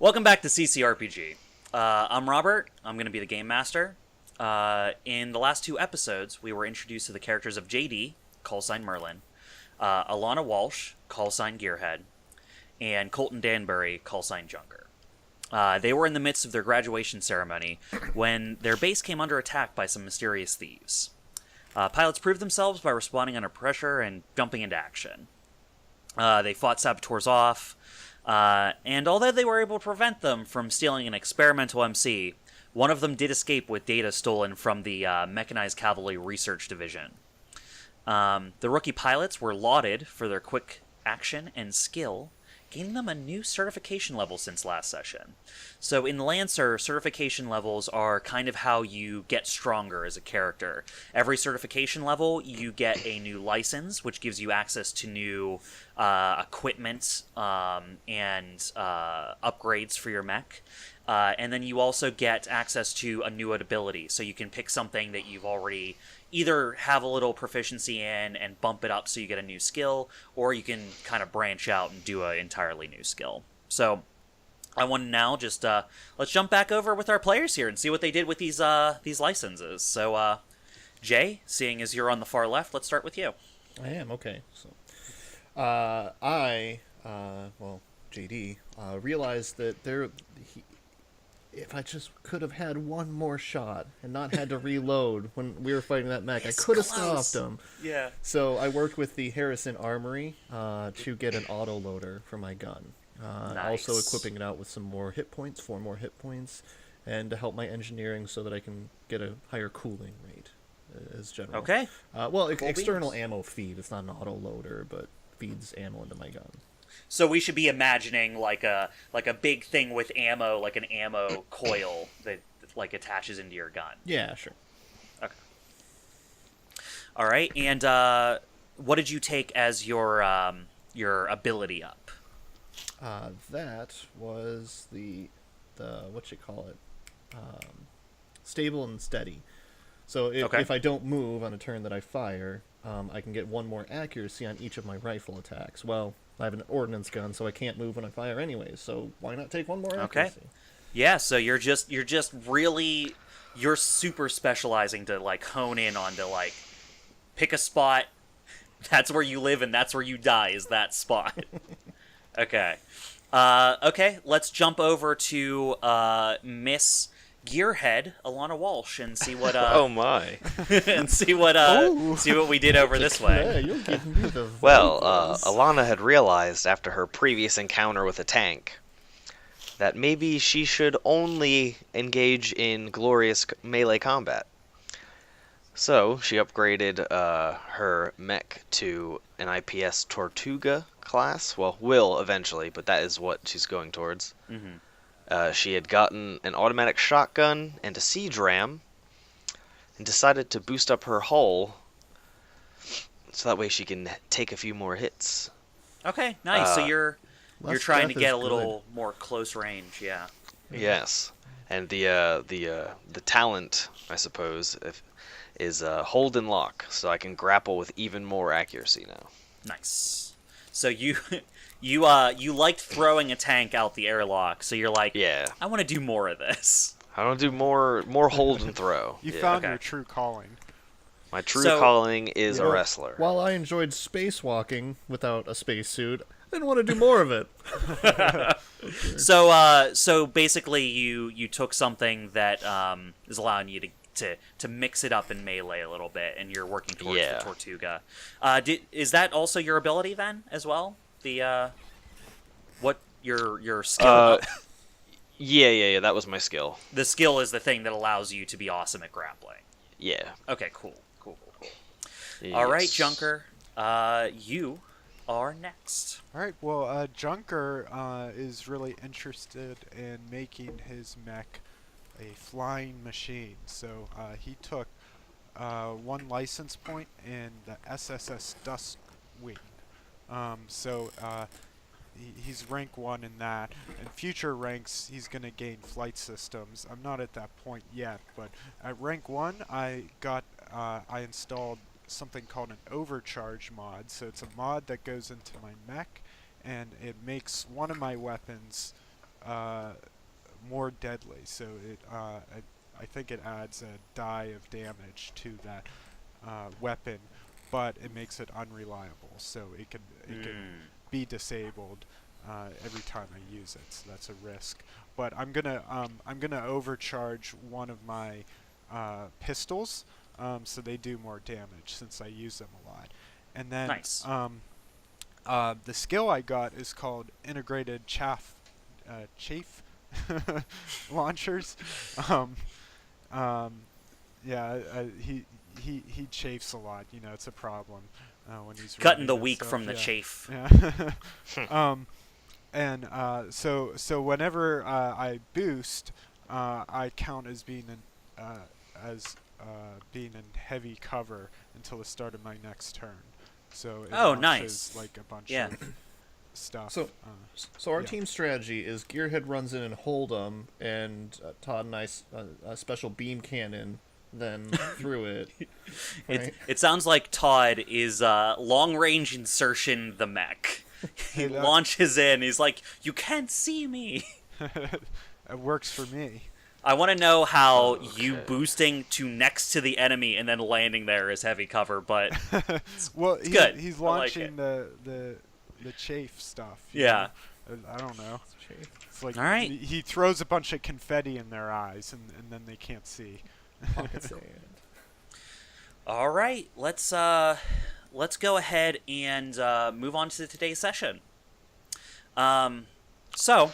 Welcome back to CCRPG. I'm Robert. I'm going to be the game master. In the last 2 episodes, we were introduced to the characters of JD, call sign Merlin, Alannah Walsh, call sign Gearhead, and Coltan Danbury, call sign Junker. They were in the midst of their graduation ceremony when their base came under attack by some mysterious thieves. Pilots proved themselves by responding under pressure and jumping into action. They fought saboteurs off, and although they were able to prevent them from stealing an experimental MC, one of them did escape with data stolen from the Mechanized Cavalry Research Division. The rookie pilots were lauded for their quick action and skill, gaining them a new certification level since last session. So in Lancer, certification levels are kind of how you get stronger as a character. Every certification level, you get a new license, which gives you access to new equipment and upgrades for your mech. And then you also get access to a new ability, so you can pick something that you've already either have a little proficiency in and bump it up so you get a new skill, or you can kind of branch out and do an entirely new skill. So I want to now just let's jump back over with our players here and see what they did with these licenses. So Jay, seeing as you're on the far left, let's start with you. I am, okay. So JD, realized that if I just could have had one more shot and not had to reload when we were fighting that mech, I could have stopped him. Yeah. So I worked with the Harrison Armory to get an auto-loader for my gun. Nice. Also equipping it out with some more hit points, 4 more hit points, and to help my engineering so that I can get a higher cooling rate as general. Okay. External ammo feed. It's not an auto-loader, but feeds ammo into my gun. So we should be imagining like a big thing with ammo, like an ammo coil that like attaches into your gun. Yeah, sure. Okay. All right, and what did you take as your ability up? That was the stable and steady. So if I don't move on a turn that I fire, I can get 1 more accuracy on each of my rifle attacks. Well, I have an ordnance gun, so I can't move when I fire anyways. So why not take 1 more accuracy? Okay. Yeah. So you're super specializing to like hone in on to like pick a spot. That's where you live and that's where you die. Is that spot? Okay. Okay. Let's jump over to Miss Gearhead, Alannah Walsh, and see what oh my, and see what we did over this way. Yeah, you're giving me the well, vibes. Alannah had realized after her previous encounter with a tank that maybe she should only engage in glorious melee combat. So she upgraded her mech to an IPS Tortuga class. Well, will eventually, but that is what she's going towards. Mm-hmm. She had gotten an automatic shotgun and a siege ram, and decided to boost up her hull, so that way she can take a few more hits. Okay, nice. So you're trying to get a little good. more close range, yeah. Yes, and the talent, I suppose, is hold and lock, so I can grapple with even more accuracy now. Nice. So you liked throwing a tank out the airlock, so you're like, Yeah, I want to do more of this. I want to do more hold and throw. You Yeah. found Okay. your true calling. My true So- calling is You a know, wrestler. While I enjoyed spacewalking without a spacesuit, I didn't want to do more of it. So basically you took something that is allowing you to mix it up in melee a little bit, and you're working towards Yeah. the Tortuga. Is that also your ability then as well? The what your skill? up? Yeah, that was my skill. The skill is the thing that allows you to be awesome at grappling. Yeah. Okay, cool. Yes. All right, Junker, you are next. All right. Well, Junker is really interested in making his mech a flying machine. So he took 1 license point in the SSS Dustwing. He's rank 1 in that. In future ranks, he's going to gain flight systems. I'm not at that point yet, but at rank 1, I installed something called an overcharge mod. So it's a mod that goes into my mech, and it makes one of my weapons more deadly. So I think it adds a die of damage to that weapon, but it makes it unreliable. So it can be disabled every time I use it. So that's a risk. But I'm gonna overcharge one of my pistols, so they do more damage since I use them a lot. And then Nice. the skill I got is called integrated chafe launchers. He chafes a lot. You know, it's a problem when he's Cutting the running and weak stuff, from the yeah. chafe. Yeah. So whenever I boost, I count as being being in heavy cover until the start of my next turn. So it launches, nice. like a bunch Yeah. of stuff. So our yeah. team strategy is Gearhead runs in and hold 'em, and Todd and I a special beam cannon then through it. Right? It sounds like Todd is long range insertion the mech. He launches in. He's like, "You can't see me." It works for me. I want to know how Okay. you boosting to next to the enemy and then landing there is heavy cover, but Well, good. he's I like launching the chafe stuff. you Yeah. know? I don't know. It's like All right. he throws a bunch of confetti in their eyes, and then they can't see. Pocket sand. all right. Let's go ahead and move on to today's session. So,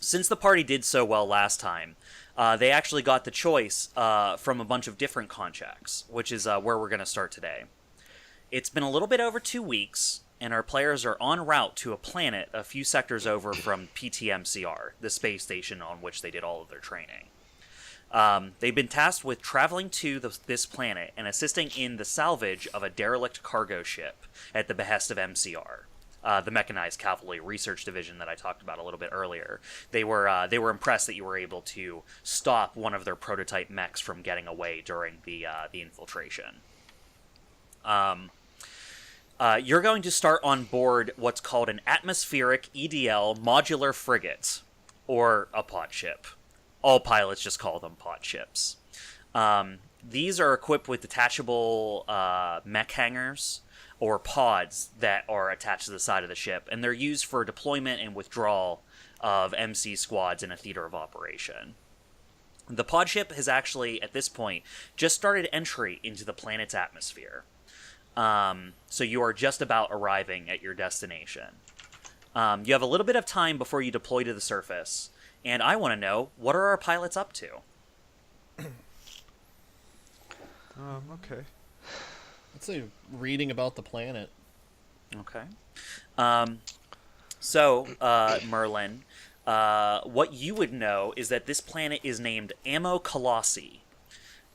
since the party did so well last time, they actually got the choice from a bunch of different contracts, which is where we're going to start today. It's been a little bit over 2 weeks, and our players are en route to a planet a few sectors over from PTMCR, the space station on which they did all of their training. They've been tasked with traveling to this planet and assisting in the salvage of a derelict cargo ship at the behest of MCR. The Mechanized Cavalry Research Division that I talked about a little bit earlier. They were impressed that you were able to stop one of their prototype mechs from getting away during the infiltration. You're going to start on board what's called an atmospheric EDL modular frigate, or a pod ship. All pilots just call them pod ships. These are equipped with detachable mech hangars, or pods that are attached to the side of the ship, and they're used for deployment and withdrawal of MC squads in a theater of operation. The pod ship has actually, at this point, just started entry into the planet's atmosphere. So you are just about arriving at your destination. You have a little bit of time before you deploy to the surface, and I want to know, what are our pilots up to? Okay. Let's say reading about the planet. Okay. So, Merlin, what you would know is that this planet is named Ammo Colossi.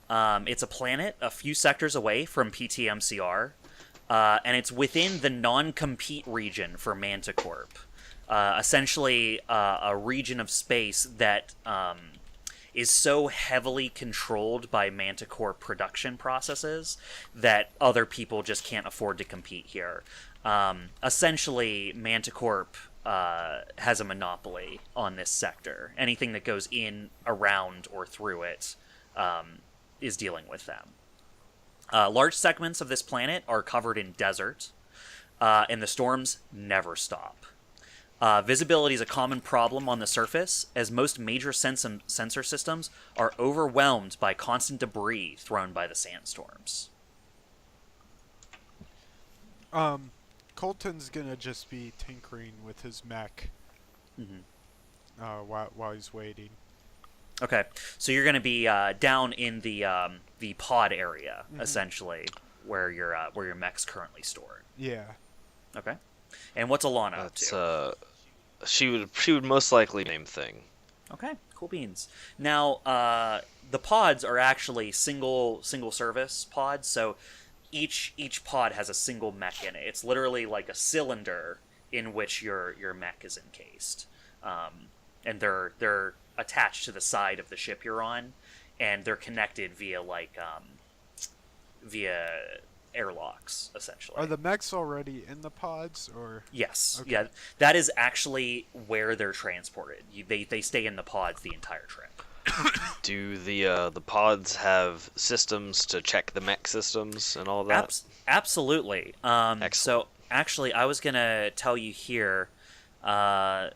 It's a planet a few sectors away from PTMCR, and it's within the non-compete region for Manticorp. Essentially, a region of space that is so heavily controlled by Manticorp production processes that other people just can't afford to compete here. Essentially, Manticorp has a monopoly on this sector. Anything that goes in, around, or through it is dealing with them. Large segments of this planet are covered in desert, and the storms never stop. Visibility is a common problem on the surface, as most major sensor systems are overwhelmed by constant debris thrown by the sandstorms. Colton's gonna just be tinkering with his mech while he's waiting. Okay, so you're going to be down in the pod area, essentially, where your mech's currently stored. Yeah. Okay, and what's Alannah up to? She would most likely name thing. Okay, cool beans. Now, the pods are actually single service pods, so each pod has a single mech in it. It's literally like a cylinder in which your mech is encased, and they're attached to the side of the ship you're on, and they're connected via airlocks, essentially. Are the mechs already in the pods, or? Yes. Okay. Yeah, that is actually where they're transported. They stay in the pods the entire trip. Do the pods have systems to check the mech systems and all that? Absolutely. Excellent. So actually, I was gonna tell you here. Let's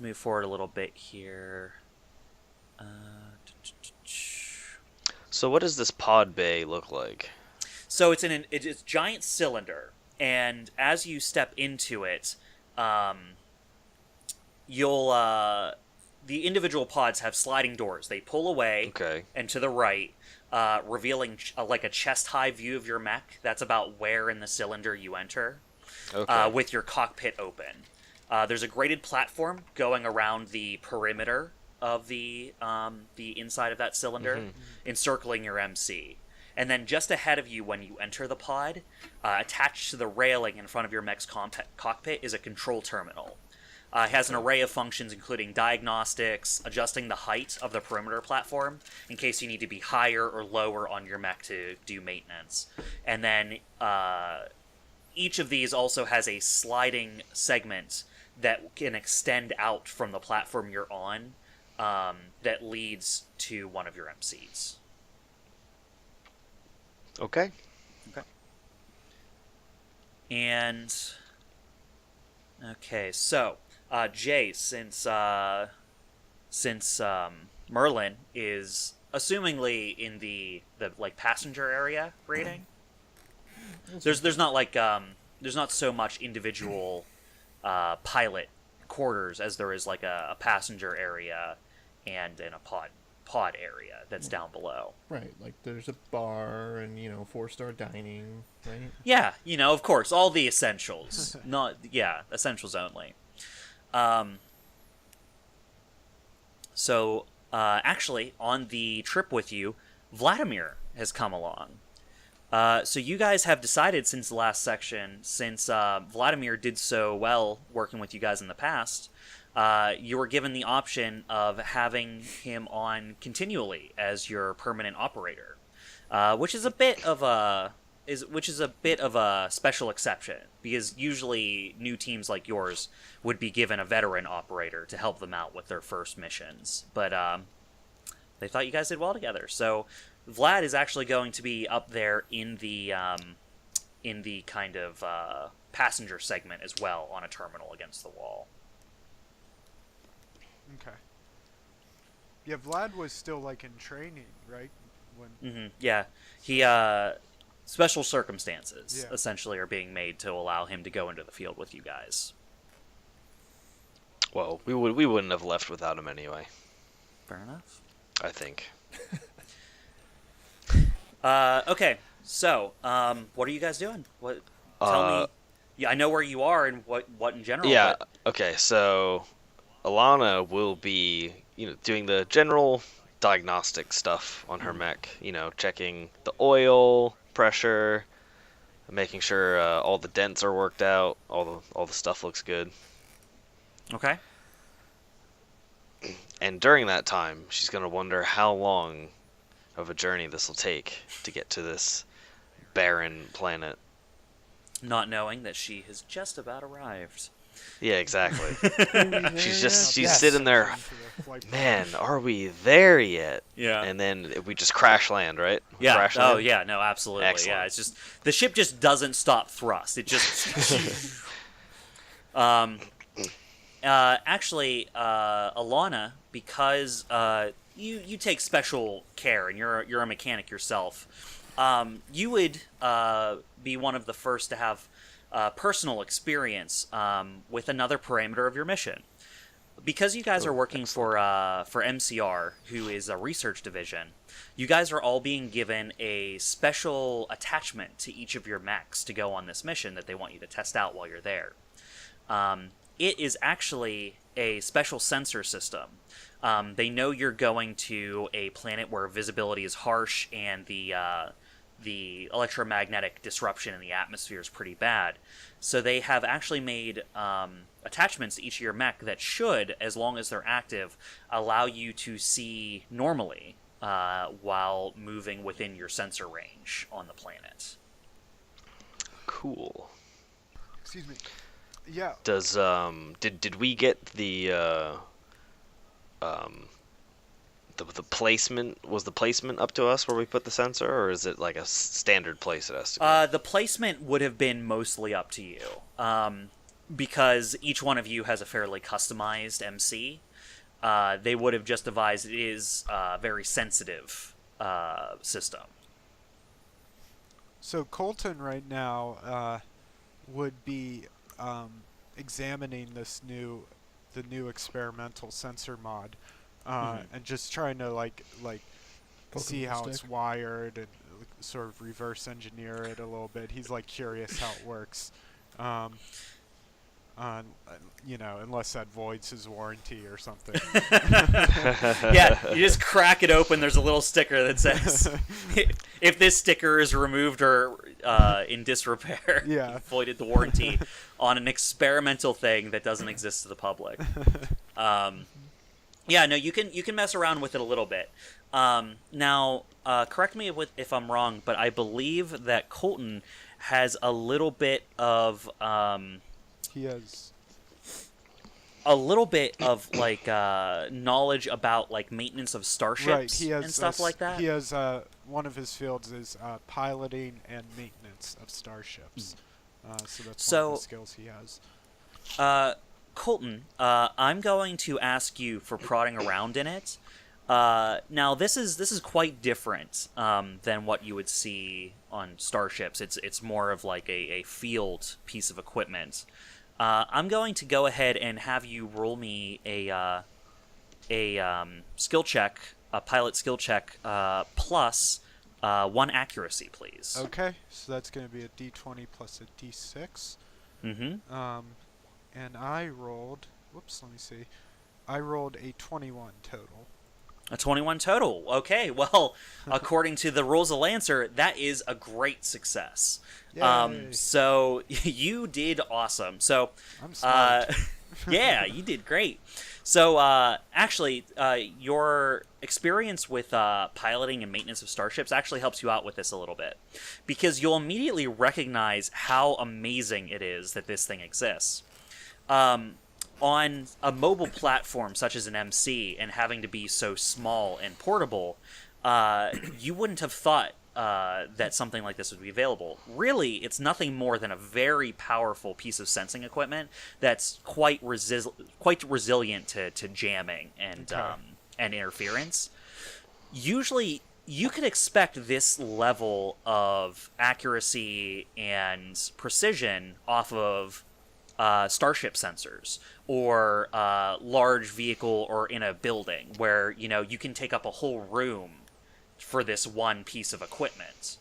move forward a little bit here. So what does this pod bay look like? So it's it's a giant cylinder, and as you step into it, you'll the individual pods have sliding doors. They pull away Okay. and to the right, revealing like a chest-high view of your mech. That's about where in the cylinder you enter, Okay. with your cockpit open. There's a graded platform going around the perimeter of the inside of that cylinder, encircling your MC. And then just ahead of you when you enter the pod, attached to the railing in front of your mech's cockpit is a control terminal. It has an array of functions including diagnostics, adjusting the height of the perimeter platform in case you need to be higher or lower on your mech to do maintenance. And then each of these also has a sliding segment that can extend out from the platform you're on, that leads to one of your MCs. Okay. And okay, so Jay, since Merlin is assumingly in the like passenger area rating, there's not like there's not so much individual pilot quarters as there is like a passenger area and in a pod area that's down below. Right, like there's a bar and 4-star dining, right? Yeah, of course, all the essentials. Essentials only. So actually, on the trip with you, Vladimir has come along. So you guys have decided since the last section, since Vladimir did so well working with you guys in the past, you were given the option of having him on continually as your permanent operator, which is a bit of a special exception, because usually new teams like yours would be given a veteran operator to help them out with their first missions. But they thought you guys did well together, so Vlad is actually going to be up there in the kind of passenger segment as well, on a terminal against the wall. Okay. Yeah, Vlad was still like in training, right? When Yeah, he special circumstances Yeah. essentially are being made to allow him to go into the field with you guys. Well, we wouldn't have left without him anyway, Fair enough. I think. Okay, so what are you guys doing? Tell me. Yeah, I know where you are and what in general. Yeah, But okay, so Alannah will be, doing the general diagnostic stuff on her mech, checking the oil, pressure, making sure all the dents are worked out, all the stuff looks good. okay. And during that time, she's going to wonder how long of a journey this will take to get to this barren planet. Not knowing that she has just about arrived. Yeah, exactly. she's Yes. sitting there. into the flight Man, are we there yet? Yeah. And then we just crash land, right? Yeah. Crash Oh, land? yeah. No, absolutely. Excellent. Yeah. It's just the ship just doesn't stop thrust. It just. Actually, Alannah, because you take special care and you're a mechanic yourself, you would be one of the first to have personal experience with another parameter of your mission. Because you guys are working for MCR, who is a research division, you guys are all being given a special attachment to each of your mechs to go on this mission that they want you to test out while you're there. It is actually a special sensor system. They know you're going to a planet where visibility is harsh and the electromagnetic disruption in the atmosphere is pretty bad. So they have actually made attachments to each of your mech that should, as long as they're active, allow you to see normally while moving within your sensor range on the planet. Cool. Excuse me. Yeah. Does did we get the placement? Was the placement up to us where we put the sensor, or is it like a standard place it has to go? The placement would have been mostly up to you, because each one of you has a fairly customized MC. They would have just advised it is a very sensitive system. So Coltan right now would be examining the new experimental sensor mod, and just trying to like see how it's wired and sort of reverse engineer it a little bit. He's like curious how it works. Unless that voids his warranty or something. Yeah, you just crack it open. There's a little sticker that says, "If this sticker is removed or in disrepair, yeah, voided the warranty on an experimental thing that doesn't exist to the public." Yeah, no, you can mess around with it a little bit. Now, correct me if I'm wrong, but I believe that Coltan has a little bit of he has a little bit of like knowledge about like maintenance of starships, right. He has and stuff like that. He has one of his fields is piloting and maintenance of starships. So that's one of the skills he has. Coltan, I'm going to ask you for prodding around in it. Now this is quite different than what you would see on starships. It's more of like a field piece of equipment. I'm going to go ahead and have you roll me a skill check, a pilot skill check, plus 1 accuracy, please. Okay, so that's going to be a D20 plus a D6. Mm-hmm. And I rolled. Whoops, let me see. I rolled a 21 total. A 21 total. Okay, well, according to the rules of Lancer, that is a great success. So you did awesome. So I'm smart. yeah, you did great. So actually, your experience with piloting and maintenance of starships actually helps you out with this a little bit, because you'll immediately recognize how amazing it is that this thing exists. On a mobile platform such as an MC, and having to be so small and portable, you wouldn't have thought that something like this would be available. Really, it's nothing more than a very powerful piece of sensing equipment that's quite resilient to jamming and interference. Usually, you could expect this level of accuracy and precision off of starship sensors, or large vehicle, or in a building where you can take up a whole room for this one piece of equipment.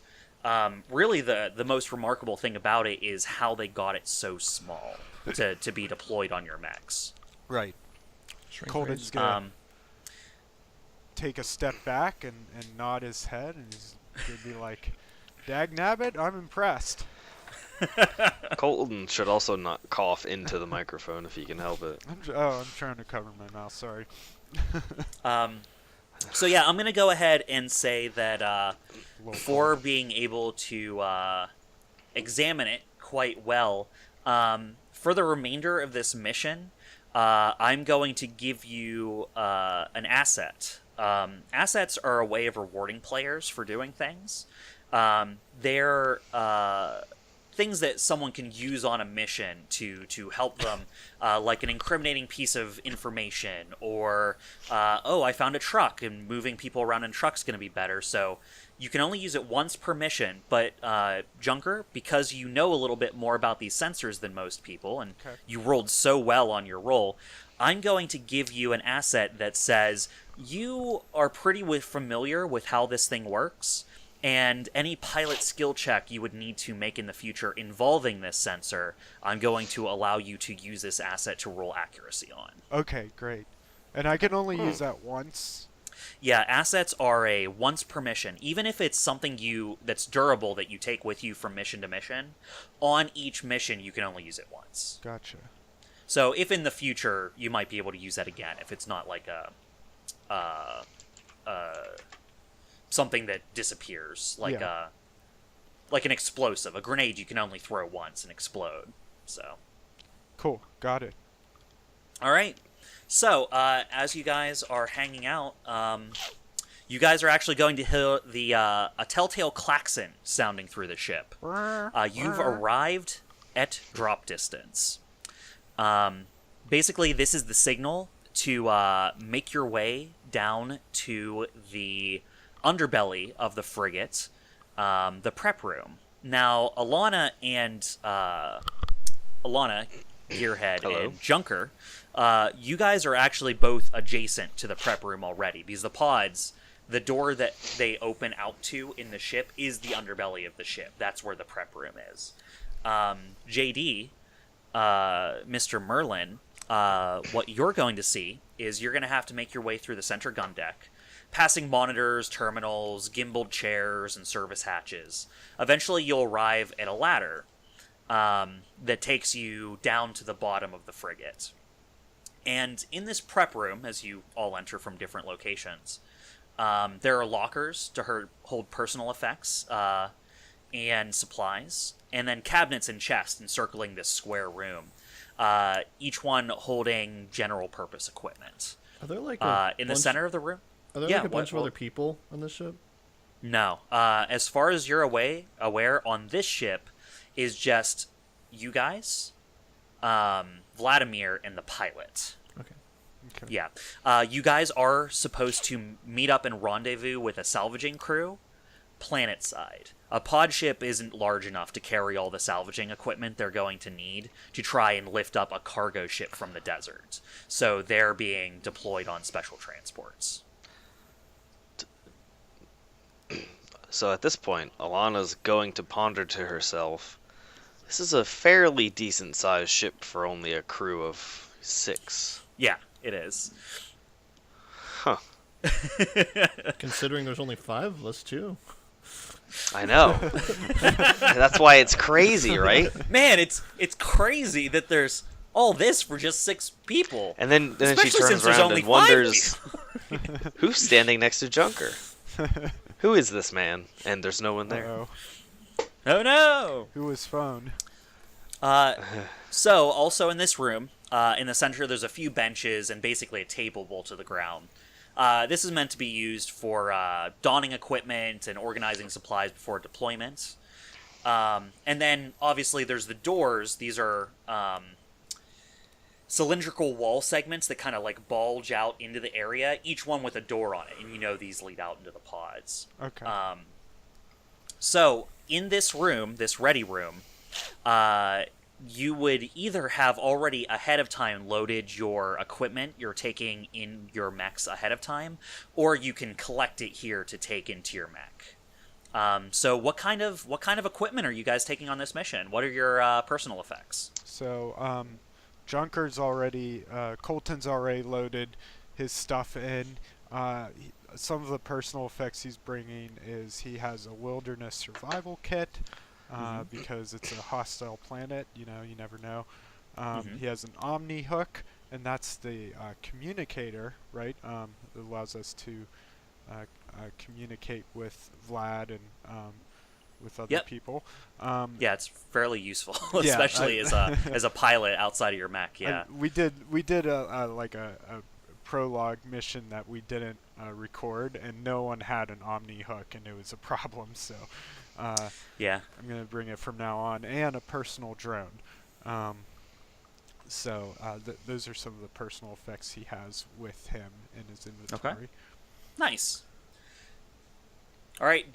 Really, the most remarkable thing about it is how they got it so small to be deployed on your mechs. Right. Colton's gonna take a step back and nod his head, and he's gonna be like, "Dag nabbit, I'm impressed." Colton should also not cough into the microphone if he can help it. I'm trying to cover my mouth. Sorry. So yeah, I'm gonna go ahead and say that for being able to examine it quite well, for the remainder of this mission, I'm going to give you an asset. Assets are a way of rewarding players for doing things. They're things that someone can use on a mission to help them, like an incriminating piece of information, or I found a truck, and moving people around in truck's going to be better. So you can only use it once per mission, but Junker, because you know a little bit more about these sensors than most people, and you rolled so well on your roll, I'm going to give you an asset that says you are pretty familiar with how this thing works, and any pilot skill check you would need to make in the future involving this sensor, I'm going to allow you to use this asset to roll accuracy on. Okay, great. And I can only use that once? Yeah, assets are a once per mission. Even if it's something that's durable that you take with you from mission to mission, on each mission you can only use it once. Gotcha. So if in the future you might be able to use that again, if it's not like something that disappears, like Yeah. like an explosive. A grenade you can only throw once and explode. So, Cool. Got it. all right. So, as you guys are hanging out, you guys are actually going to hear a telltale klaxon sounding through the ship. You've arrived at drop distance. Basically, this is the signal to make your way down to the underbelly of the frigate, the prep room. Now, Alannah, Gearhead, Hello. and Junker, you guys are actually both adjacent to the prep room already, because the pods, the door that they open out to in the ship is the underbelly of the ship. That's where the prep room is. JD, Mr. Merlin, what you're going to see is you're going to have to make your way through the center gun deck, passing monitors, terminals, gimbaled chairs, and service hatches. Eventually, you'll arrive at a ladder that takes you down to the bottom of the frigate. And in this prep room, as you all enter from different locations, there are lockers to hold personal effects and supplies, and then cabinets and chests encircling this square room, each one holding general-purpose equipment. Are there like in the center of the room? Are there like a bunch of other people on this ship? No. As far as you're aware, on this ship is just you guys, Vladimir, and the pilot. Okay. Yeah. You guys are supposed to meet up and rendezvous with a salvaging crew, planet side. A pod ship isn't large enough to carry all the salvaging equipment they're going to need to try and lift up a cargo ship from the desert. So they're being deployed on special transports. So at this point, Alannah's going to ponder to herself, this is a fairly decent-sized ship for only a crew of 6. Yeah, it is. Huh. Considering there's only 5 of us, too. I know. That's why it's crazy, right? Man, it's crazy that there's all this for just 6 people. And then she Especially since turns there's around only and 5 wonders, who's standing next to Junker? Who is this man? And there's no one there. Uh-oh. Oh no! Who was phone? So, also in this room, in the center, there's a few benches and basically a table bolted to the ground. This is meant to be used for donning equipment and organizing supplies before deployment. And then, obviously, there's the doors. These are cylindrical wall segments that kind of like bulge out into the area, each one with a door on it, and you know these lead out into the pods. Okay. So, in this room, this ready room, you would either have already ahead of time loaded your equipment you're taking in your mechs ahead of time, or you can collect it here to take into your mech. So what kind of equipment are you guys taking on this mission? What are your personal effects? So, Junker's already, Coltan's already loaded his stuff in. Some of the personal effects he's bringing is he has a wilderness survival kit, because it's a hostile planet, you never know. He has an Omni hook, and that's the communicator, right? It allows us to communicate with Vlad and with other people. Yeah, it's fairly useful, especially as a pilot outside of your mech. Yeah, we did a prologue mission that we didn't record, and no one had an Omni hook, and it was a problem. So, yeah, I'm gonna bring it from now on, and a personal drone. So those are some of the personal effects he has with him in his inventory. Okay. Nice. All right,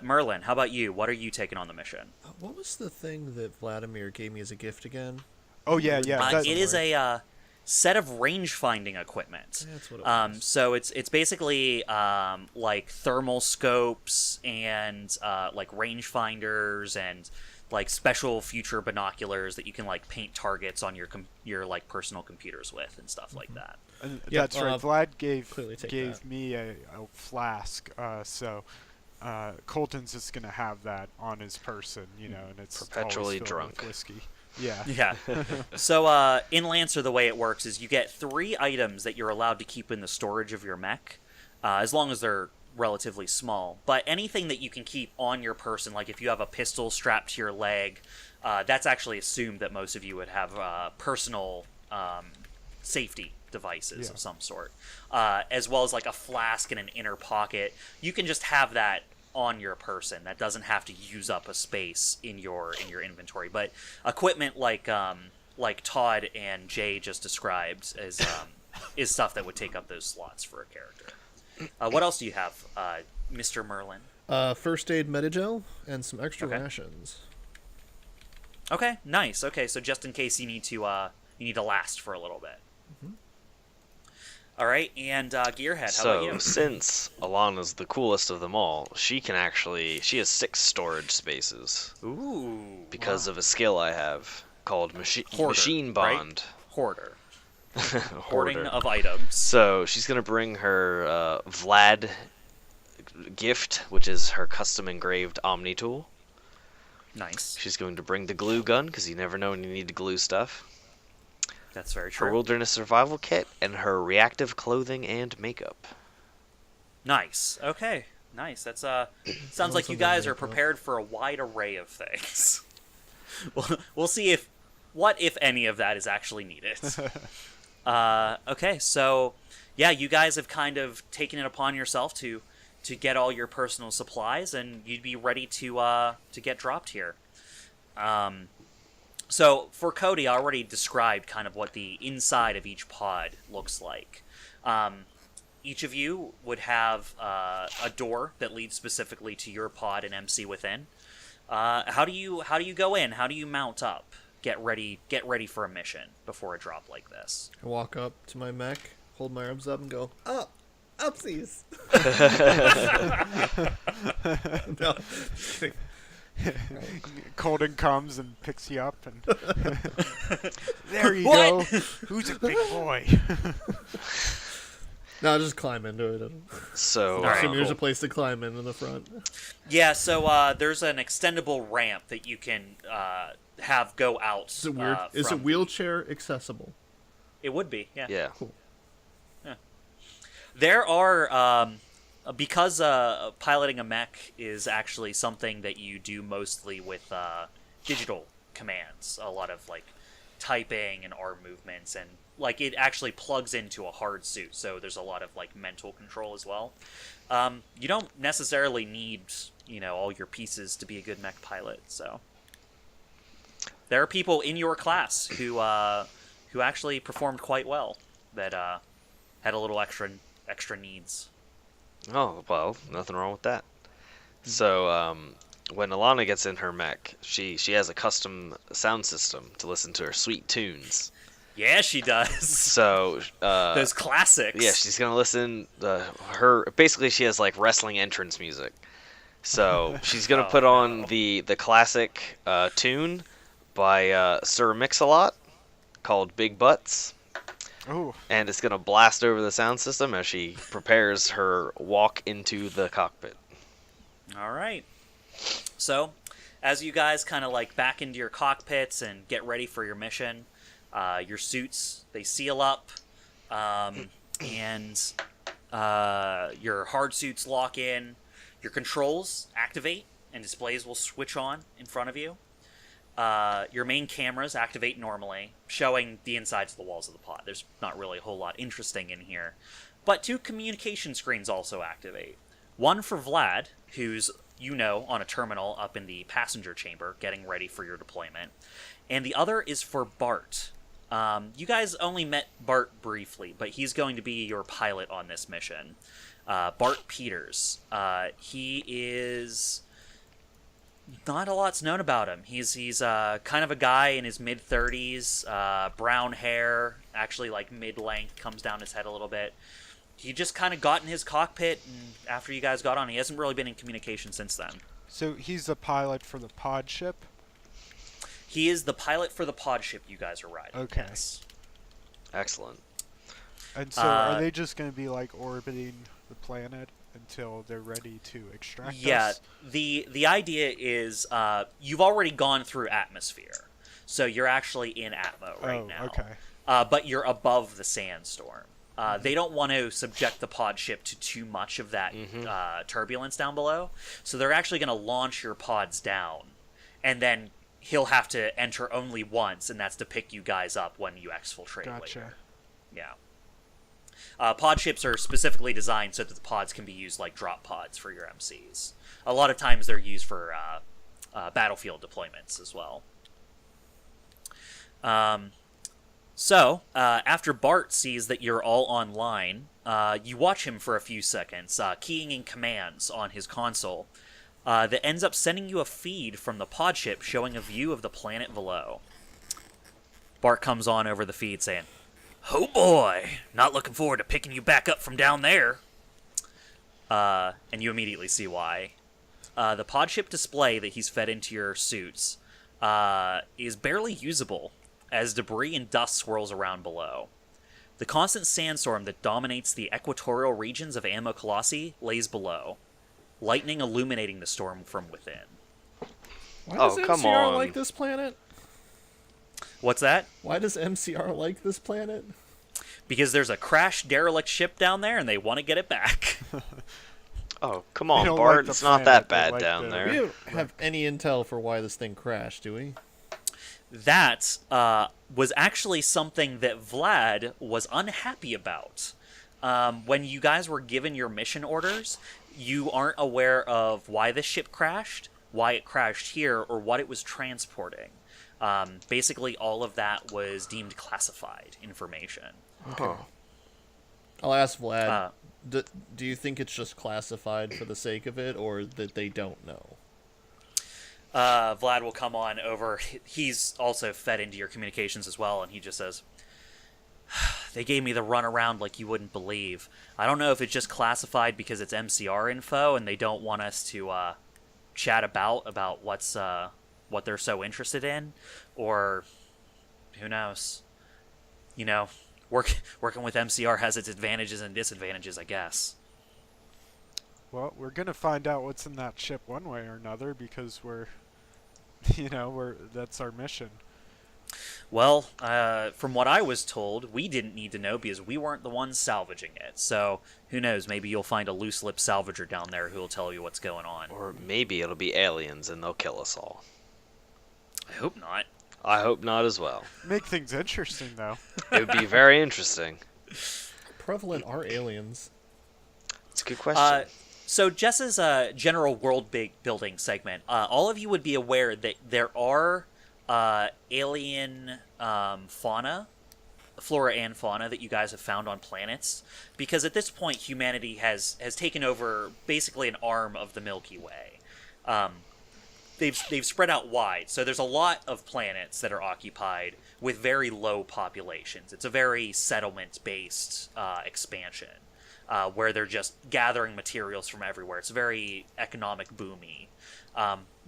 Merlin, how about you? What are you taking on the mission? What was the thing that Vladimir gave me as a gift again? Oh yeah. It is a set of range-finding equipment. Yeah, that's what it was. So it's basically like thermal scopes and like rangefinders and like special future binoculars that you can like paint targets on your like personal computers with and stuff like that. And Yeah, that's right. Vlad gave that. me a flask, so Colton's just gonna have that on his person, and it's Perpetually always filled drunk. with whiskey. Yeah. Yeah. So in Lancer, the way it works is you get 3 items that you're allowed to keep in the storage of your mech, as long as they're relatively small. But anything that you can keep on your person, like if you have a pistol strapped to your leg, that's actually assumed that most of you would have personal safety devices of some sort, as well as like a flask in an inner pocket. You can just have that on your person. That doesn't have to use up a space in your inventory. But equipment like Todd and Jay just described is stuff that would take up those slots for a character. What else do you have, Mr. Merlin? First aid Medigel and some extra rations. Okay, nice. Okay, so just in case you need to last for a little bit. Mm-hmm. All right, and Gearhead, how about you? So, since Alannah's the coolest of them all, she has 6 storage spaces. Ooh. Because of a skill I have called Hoarder, Machine Bond. Right? Hoarder. Hoarder. Hoarding of items. So, she's going to bring her Vlad gift, which is her custom engraved Omni tool. Nice. She's going to bring the glue gun, because you never know when you need to glue stuff. That's very true. Her wilderness survival kit, and her reactive clothing and makeup. Nice. Okay. Nice. That's sounds like you guys are prepared for a wide array of things. We'll see what if any of that is actually needed. Okay, so yeah, you guys have kind of taken it upon yourself to get all your personal supplies, and you'd be ready to get dropped here. So for Cody, I already described kind of what the inside of each pod looks like. Each of you would have a door that leads specifically to your pod and MC within. How do you go in? How do you mount up? Get ready for a mission before a drop like this. I walk up to my mech, hold my arms up, and go, up! Upsies! No, just kidding. Coltan comes and picks you up, and there you go. Who's a big boy? No, just climb into it. So, there's a place to climb in the front. Yeah, so there's an extendable ramp that you can have go out. Is it weird? Is it wheelchair accessible? It would be, yeah. Yeah. Cool. Yeah. There are because piloting a mech is actually something that you do mostly with digital commands. A lot of like typing and arm movements, and like it actually plugs into a hard suit, so there's a lot of like mental control as well. You don't necessarily need all your pieces to be a good mech pilot. So there are people in your class who actually performed quite well that had a little extra needs. Oh, well, nothing wrong with that. So, when Alannah gets in her mech, she has a custom sound system to listen to her sweet tunes. Yeah, she does. So, those classics. Yeah, she's gonna listen. Basically, she has like wrestling entrance music. So she's gonna put on the classic tune by Sir Mix-a-Lot called "Big Butts." Oh. And it's going to blast over the sound system as she prepares her walk into the cockpit. All right. So, as you guys kind of like back into your cockpits and get ready for your mission, your suits, they seal up, and your hard suits lock in. Your controls activate, and displays will switch on in front of you. Your main cameras activate normally, showing the insides of the walls of the pod. There's not really a whole lot interesting in here. But 2 communication screens also activate. One for Vlad, who's, on a terminal up in the passenger chamber, getting ready for your deployment. And the other is for Bart. You guys only met Bart briefly, but he's going to be your pilot on this mission. Bart Peters. He is... Not a lot's known about him. He's kind of a guy in his mid-30s, brown hair, actually like mid-length, comes down his head a little bit. He just kind of got in his cockpit, and after you guys got on, he hasn't really been in communication since then. So he's the pilot for the pod ship? He is the pilot for the pod ship you guys are riding. Okay. Yes. Excellent. And so are they just going to be like orbiting the planet until they're ready to extract us? Yeah, the idea is you've already gone through atmosphere, so you're actually in Atmo right now. Okay. But you're above the sandstorm. They don't want to subject the pod ship to too much of that turbulence down below, so they're actually going to launch your pods down, and then he'll have to enter only once, and that's to pick you guys up when you exfiltrate later. Yeah. Pod ships are specifically designed so that the pods can be used like drop pods for your MCs. A lot of times they're used for battlefield deployments as well. So, after Bart sees that you're all online, you watch him for a few seconds, keying in commands on his console, that ends up sending you a feed from the pod ship showing a view of the planet below. Bart comes on over the feed saying, "Oh boy, not looking forward to picking you back up from down there." And you immediately see why. The pod ship display that he's fed into your suits is barely usable, as debris and dust swirls around below. The constant sandstorm that dominates the equatorial regions of Ammo Colossi lays below, lightning illuminating the storm from within. Why does MCR like this planet? What's that? Why does MCR like this planet? Because there's a crashed derelict ship down there and they want to get it back. Oh, come on, Bart. It's not that bad down there. We don't have any intel for why this thing crashed, do we? That was actually something that Vlad was unhappy about. When you guys were given your mission orders, you aren't aware of why the ship crashed, why it crashed here, or what it was transporting. Basically, all of that was deemed classified information. Okay. I'll ask Vlad, do you think it's just classified for the sake of it, or that they don't know? Vlad will come on over. He's also fed into your communications as well, and he just says, "They gave me the runaround like you wouldn't believe. I don't know if it's just classified because it's MCR info and they don't want us to chat about what they're so interested in, or who knows. You know, working with MCR has its advantages and disadvantages, I guess." Well, we're gonna find out what's in that ship one way or another, because that's our mission. Well, from what I was told, we didn't need to know because we weren't the ones salvaging it. So, who knows, maybe you'll find a loose-lip salvager down there who'll tell you what's going on. Or maybe it'll be aliens and they'll kill us all. I hope not. I hope not as well. Make things interesting, though. It would be very interesting. Prevalent are aliens? It's a good question. So Jess's general world building segment, all of you would be aware that there are alien flora and fauna that you guys have found on planets, because at this point humanity has taken over basically an arm of the Milky Way. They've spread out wide, so there's a lot of planets that are occupied with very low populations. It's a very settlement-based expansion. Where they're just gathering materials from everywhere. It's very economic boomy.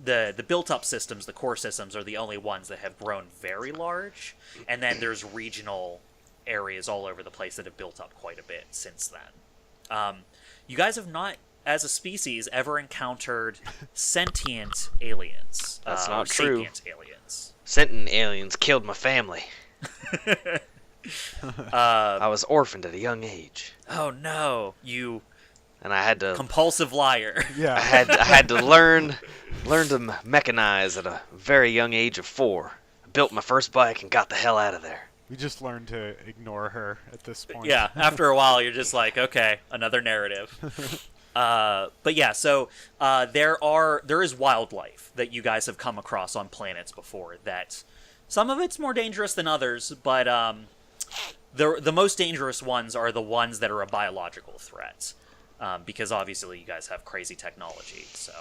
The built-up systems, the core systems, are the only ones that have grown very large, and then there's regional areas all over the place that have built up quite a bit since then. You guys have not, as a species, ever encountered sentient aliens. That's not true. Sapient aliens. Sentient aliens killed my family. I was orphaned at a young age. Oh no, and I had to compulsive liar. Yeah. I had to learn to mechanize at a very young age of 4. I built my first bike and got the hell out of there. We just learned to ignore her at this point. Yeah, after a while you're just like, okay, another narrative. But yeah, so there is wildlife that you guys have come across on planets before that some of it's more dangerous than others, but the most dangerous ones are the ones that are a biological threat, because obviously you guys have crazy technology. So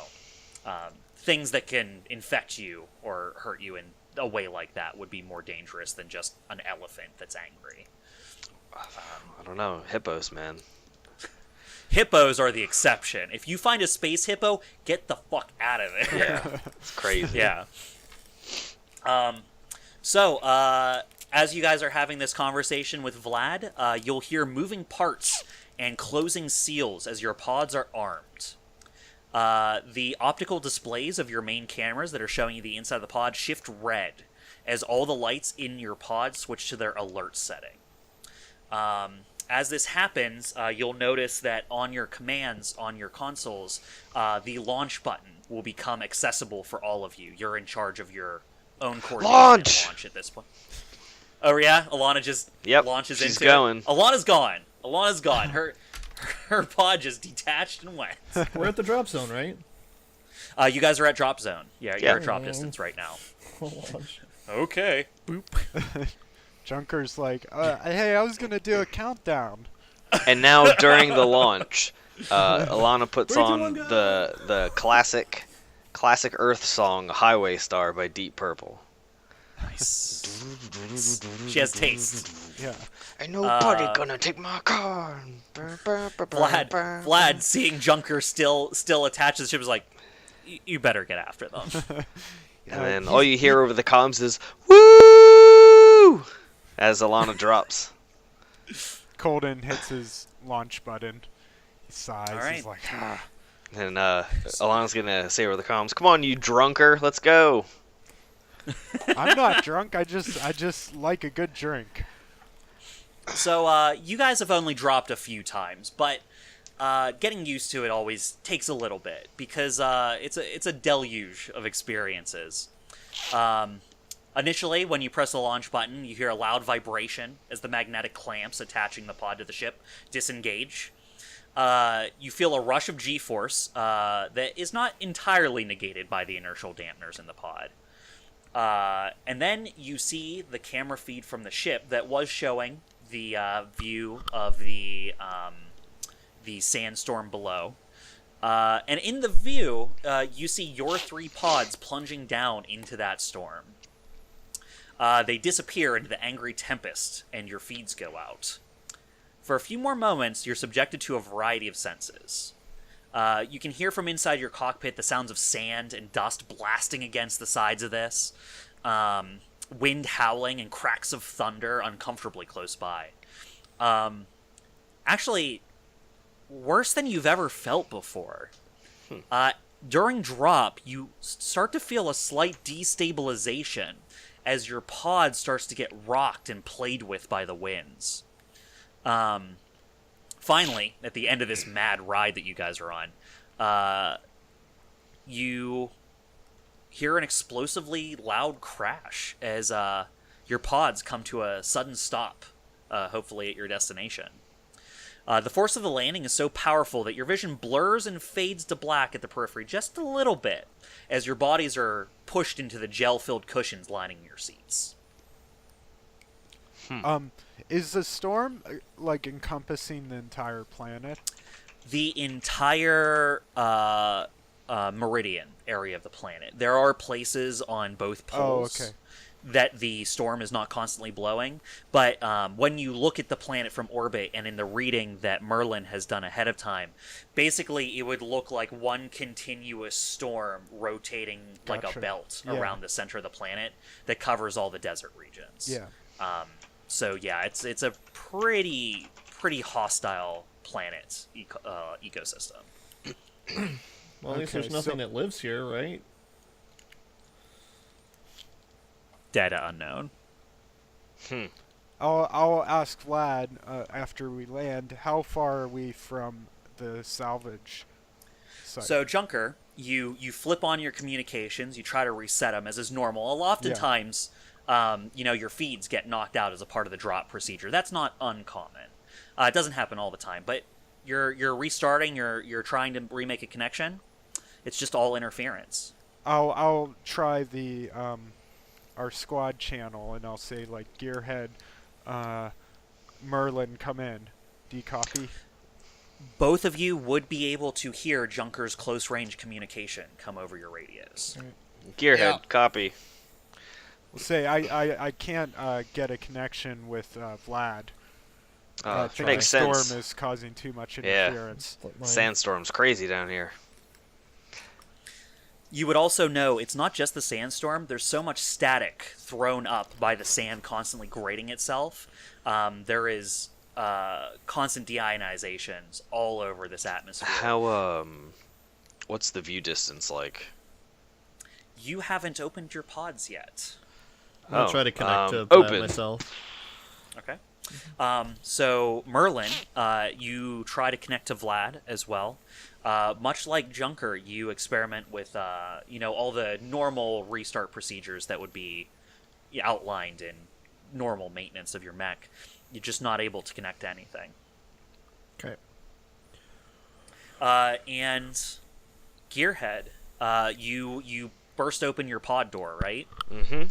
things that can infect you or hurt you in a way like that would be more dangerous than just an elephant that's angry. I don't know. Hippos, man. Hippos are the exception. If you find a space hippo, get the fuck out of there. Yeah, it's crazy. Yeah. So, as you guys are having this conversation with Vlad, you'll hear moving parts and closing seals as your pods are armed. The optical displays of your main cameras that are showing you the inside of the pod shift red as all the lights in your pod switch to their alert setting. as this happens, you'll notice that on your commands on your consoles, the launch button will become accessible for all of you. You're in charge of your own coordination and launch at this point. Oh yeah, Alannah just launches she's into going. it. Alannah's gone. Alannah's gone. Her pod just detached and went. We're at the drop zone, right? You guys are at drop zone. Yeah, you're at drop distance right now. Okay. Boop. Junker's like, hey, I was going to do a countdown. And now during the launch, Alannah puts Where'd you on wanna go? the classic Earth song "Highway Star" by Deep Purple. Nice. She has taste. Yeah. Ain't nobody gonna take my car. Vlad, seeing Junker still attached to the ship, is like, you better get after them. And then all you hear over the comms is "Woo!" as Alannah drops. Coltan hits his launch button. He sighs. All right. He's like, ah. And Alannah's gonna say over the comms, "Come on, you drunker, let's go." I'm not drunk. I just like a good drink. So, you guys have only dropped a few times, but getting used to it always takes a little bit, because it's a deluge of experiences. Initially, when you press the launch button, you hear a loud vibration as the magnetic clamps attaching the pod to the ship disengage. You feel a rush of G-force that is not entirely negated by the inertial dampeners in the pod. And then you see the camera feed from the ship that was showing the view of the sandstorm below. And in the view, you see your 3 pods plunging down into that storm. They disappear into the angry tempest, and your feeds go out. For a few more moments, you're subjected to a variety of senses. You can hear from inside your cockpit the sounds of sand and dust blasting against the sides of this, wind howling and cracks of thunder uncomfortably close by. Actually, worse than you've ever felt before. During drop, you start to feel a slight destabilization as your pod starts to get rocked and played with by the winds. Finally, at the end of this mad ride that you guys are on, you hear an explosively loud crash as your pods come to a sudden stop, hopefully at your destination. The force of the landing is so powerful that your vision blurs and fades to black at the periphery just a little bit as your bodies are pushed into the gel-filled cushions lining your seats. Is the storm like encompassing the entire planet? The entire meridian area of the planet. There are places on both poles that the storm is not constantly blowing, but when you look at the planet from orbit and in the reading that Merlin has done ahead of time, basically it would look like one continuous storm rotating like a belt around the center of the planet that covers all the desert regions. Yeah. So yeah, it's a pretty hostile planet ecosystem. Well, at least there's nothing that lives here, right? Data unknown. I'll ask Vlad after we land. How far are we from the salvage site? So Junker, you flip on your communications. You try to reset them as is normal. Oftentimes, your feeds get knocked out as a part of the drop procedure. That's not uncommon. It doesn't happen all the time, but you're restarting. You're trying to remake a connection. It's just all interference. I'll try the our squad channel, and I'll say like Gearhead, Merlin, come in. Do you copy? Both of you would be able to hear Junker's close range communication come over your radios. Gearhead, copy. We'll say I can't get a connection with Vlad. I think makes the storm sense. is causing too much interference. Sandstorm's crazy down here. You would also know it's not just the sandstorm. There's so much static thrown up by the sand constantly grating itself. There is constant de'ionizations all over this atmosphere. How, what's the view distance like? You haven't opened your pods yet. I'll try to connect to open. myself. Okay. So Merlin, you try to connect to Vlad as well. Much like Junker, you experiment with all the normal restart procedures that would be outlined in normal maintenance of your mech. You're just not able to connect to anything. Okay. And Gearhead, you burst open your pod door, right? Mm-hmm.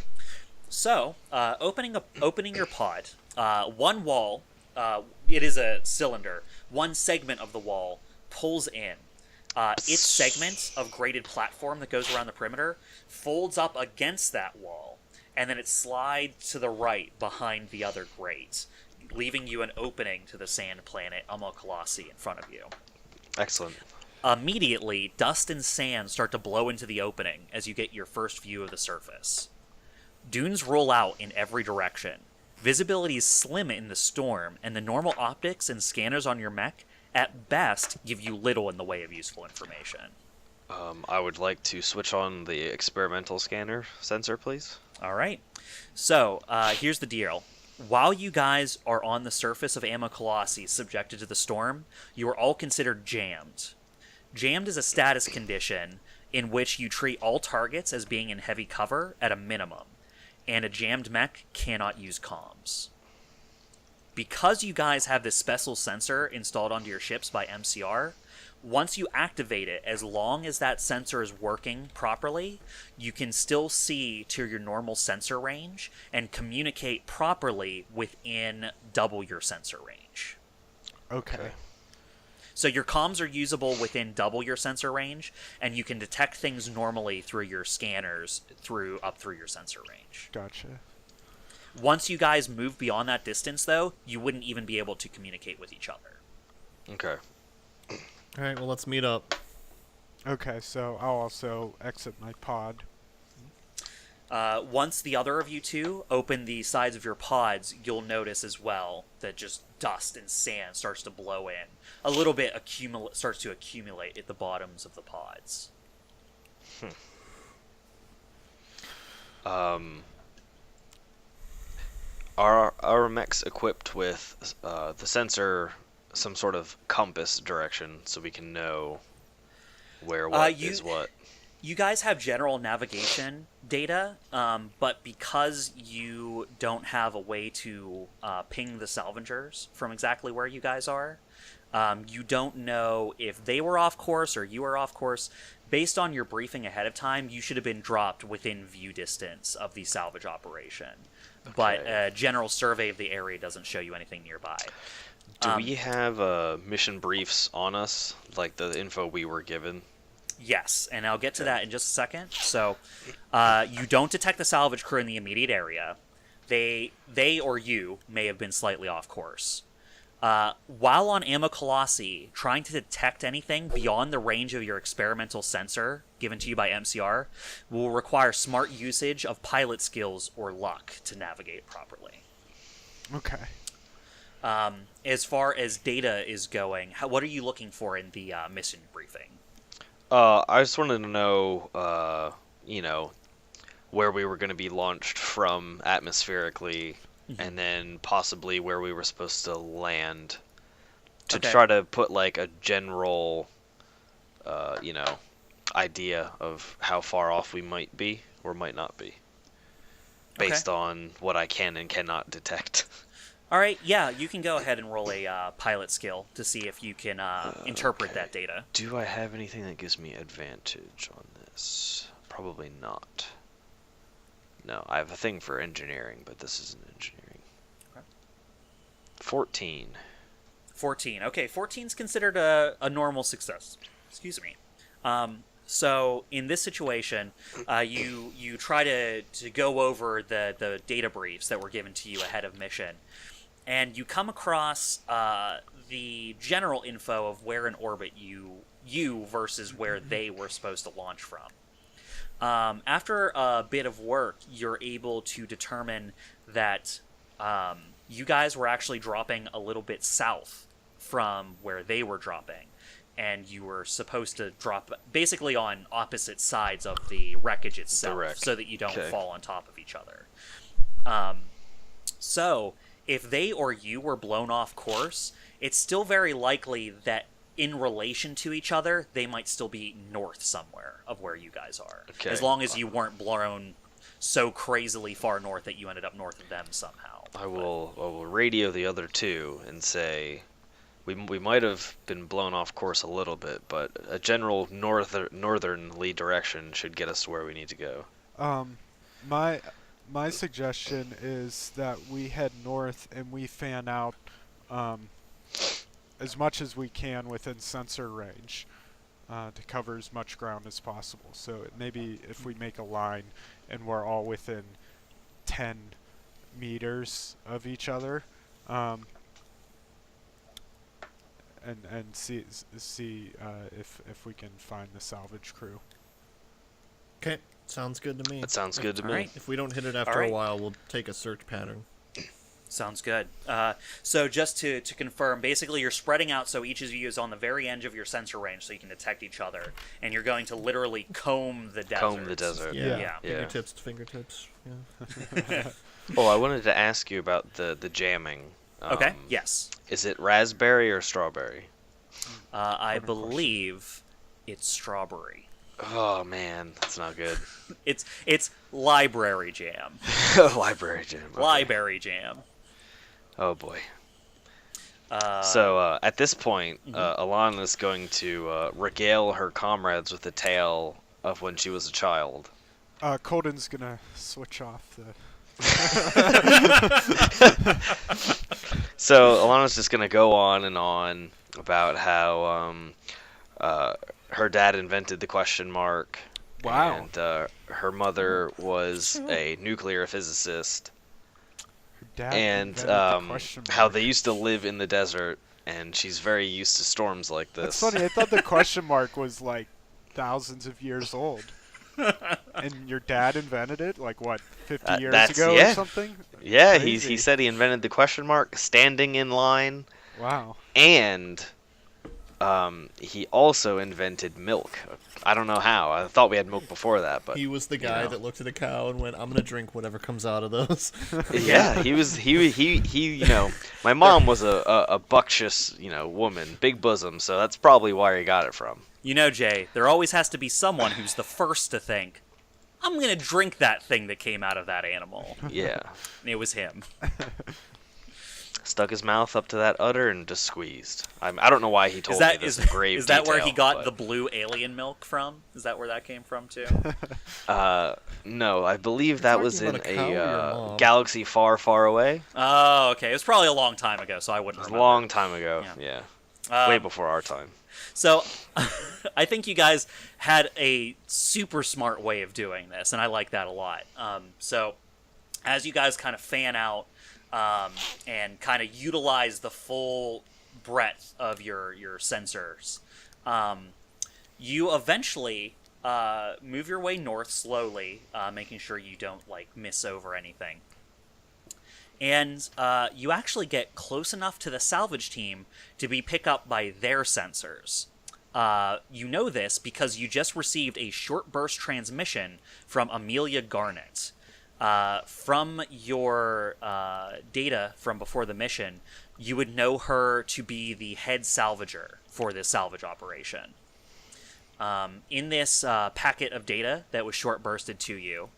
So, opening your pod, one wall, it is a cylinder. One segment of the wall pulls in. Its segment of graded platform that goes around the perimeter folds up against that wall, and then it slides to the right behind the other grates, leaving you an opening to the sand planet Colossi in front of you. Excellent. Immediately, dust and sand start to blow into the opening as you get your first view of the surface. Dunes roll out in every direction. Visibility is slim in the storm, and the normal optics and scanners on your mech, at best, give you little in the way of useful information. I would like to switch on the experimental scanner sensor, please. All right. So, here's the deal. While you guys are on the surface of Colossi subjected to the storm, you are all considered jammed. Jammed is a status condition in which you treat all targets as being in heavy cover at a minimum, and a jammed mech cannot use comms. Because you guys have this special sensor installed onto your ships by MCR, once you activate it, as long as that sensor is working properly, you can still see to your normal sensor range and communicate properly within double your sensor range. Okay. So your comms are usable within double your sensor range, and you can detect things normally through your scanners up through your sensor range. Gotcha. Once you guys move beyond that distance, though, you wouldn't even be able to communicate with each other. Okay. All right, well, let's meet up. Okay, so I'll also exit my pod. Once the other of you two open the sides of your pods, you'll notice as well that just dust and sand starts to blow in. A little bit starts to accumulate at the bottoms of the pods. Are our mechs equipped with the sensor, some sort of compass direction, so we can know where what is what? You guys have general navigation data, but because you don't have a way to ping the salvagers from exactly where you guys are, you don't know if they were off course or you were off course. Based on your briefing ahead of time, you should have been dropped within view distance of the salvage operation. Okay. But a general survey of the area doesn't show you anything nearby. Do we have mission briefs on us, like the info we were given? Yes, and I'll get to that in just a second. So, you don't detect the salvage crew in the immediate area. They or you may have been slightly off course. While on Colossi, trying to detect anything beyond the range of your experimental sensor given to you by MCR will require smart usage of pilot skills or luck to navigate properly. Okay. As far as data is going, what are you looking for in the mission briefing? I just wanted to know, where we were going to be launched from atmospherically, and then possibly where we were supposed to land, to try to put like a general, idea of how far off we might be or might not be, based on what I can and cannot detect. All right, yeah, you can go ahead and roll a pilot skill to see if you can interpret that data. Do I have anything that gives me advantage on this? Probably not. No, I have a thing for engineering, but this isn't engineering. Okay. 14. 14. Okay, 14's considered a normal success. Excuse me. So in this situation, you try to go over the data briefs that were given to you ahead of mission, and you come across the general info of where in orbit you versus where they were supposed to launch from. After a bit of work, you're able to determine that you guys were actually dropping a little bit south from where they were dropping, and you were supposed to drop basically on opposite sides of the wreckage itself, so that you don't fall on top of each other. So if they or you were blown off course, it's still very likely that in relation to each other, they might still be north somewhere of where you guys are. Okay. As long as you weren't blown so crazily far north that you ended up north of them somehow. I will radio the other two and say we might have been blown off course a little bit, but a general northernly direction should get us to where we need to go. My suggestion is that we head north and we fan out as much as we can within sensor range to cover as much ground as possible. So maybe if we make a line and we're all within 10 meters of each other, and see if we can find the salvage crew. Okay, sounds good to me. That sounds good to me. Alright. If we don't hit it after a while, we'll take a search pattern. Sounds good. So just to confirm, basically you're spreading out so each of you is on the very edge of your sensor range so you can detect each other, and you're going to literally comb the desert. Comb the desert. Yeah. Fingertips to fingertips. Yeah. Oh, I wanted to ask you about the jamming. Okay, yes. Is it raspberry or strawberry? I believe it's strawberry. Oh man, that's not good. It's library jam. Library jam. Okay. Library jam. Oh boy. So at this point, Alannah is going to regale her comrades with the tale of when she was a child. Coltan's gonna switch off the. So Alannah's just gonna go on and on about how her dad invented the question mark. Wow. And her mother was a nuclear physicist. Her dad And invented the question how mark. they used to live in the desert, and she's very used to storms like this. That's funny. I thought the question mark was like thousands of years old. And your dad invented it, like what, 50 years ago or something? Yeah, Crazy. he said he invented the question mark standing in line, Wow. and he also invented milk. I don't know how. I thought we had milk before that, but He was the guy that looked at a cow and went, "I'm gonna drink whatever comes out of those." yeah, he was he. My mom was a buckshous woman, big bosom, so that's probably where he got it from. Jay, there always has to be someone who's the first to think, I'm going to drink that thing that came out of that animal. Yeah. And it was him. Stuck his mouth up to that udder and just squeezed. I don't know why he told me this in grave Is that where he detail, got but- the blue alien milk from? Is that where that came from, too? No, I believe that talking was in about a cow or your a mom? galaxy far, far away. Oh, okay. It was probably a long time ago, so I wouldn't It was a remember. long time ago. Yeah. Yeah. Way before our time. So, I think you guys had a super smart way of doing this, and I like that a lot. So, as you guys kind of fan out and kind of utilize the full breadth of your sensors, you eventually move your way north slowly, making sure you don't miss over anything. And you actually get close enough to the salvage team to be picked up by their sensors. You know this because you just received a short burst transmission from Amelia Garnett. From your data from before the mission, you would know her to be the head salvager for this salvage operation. In this packet of data that was short bursted to you,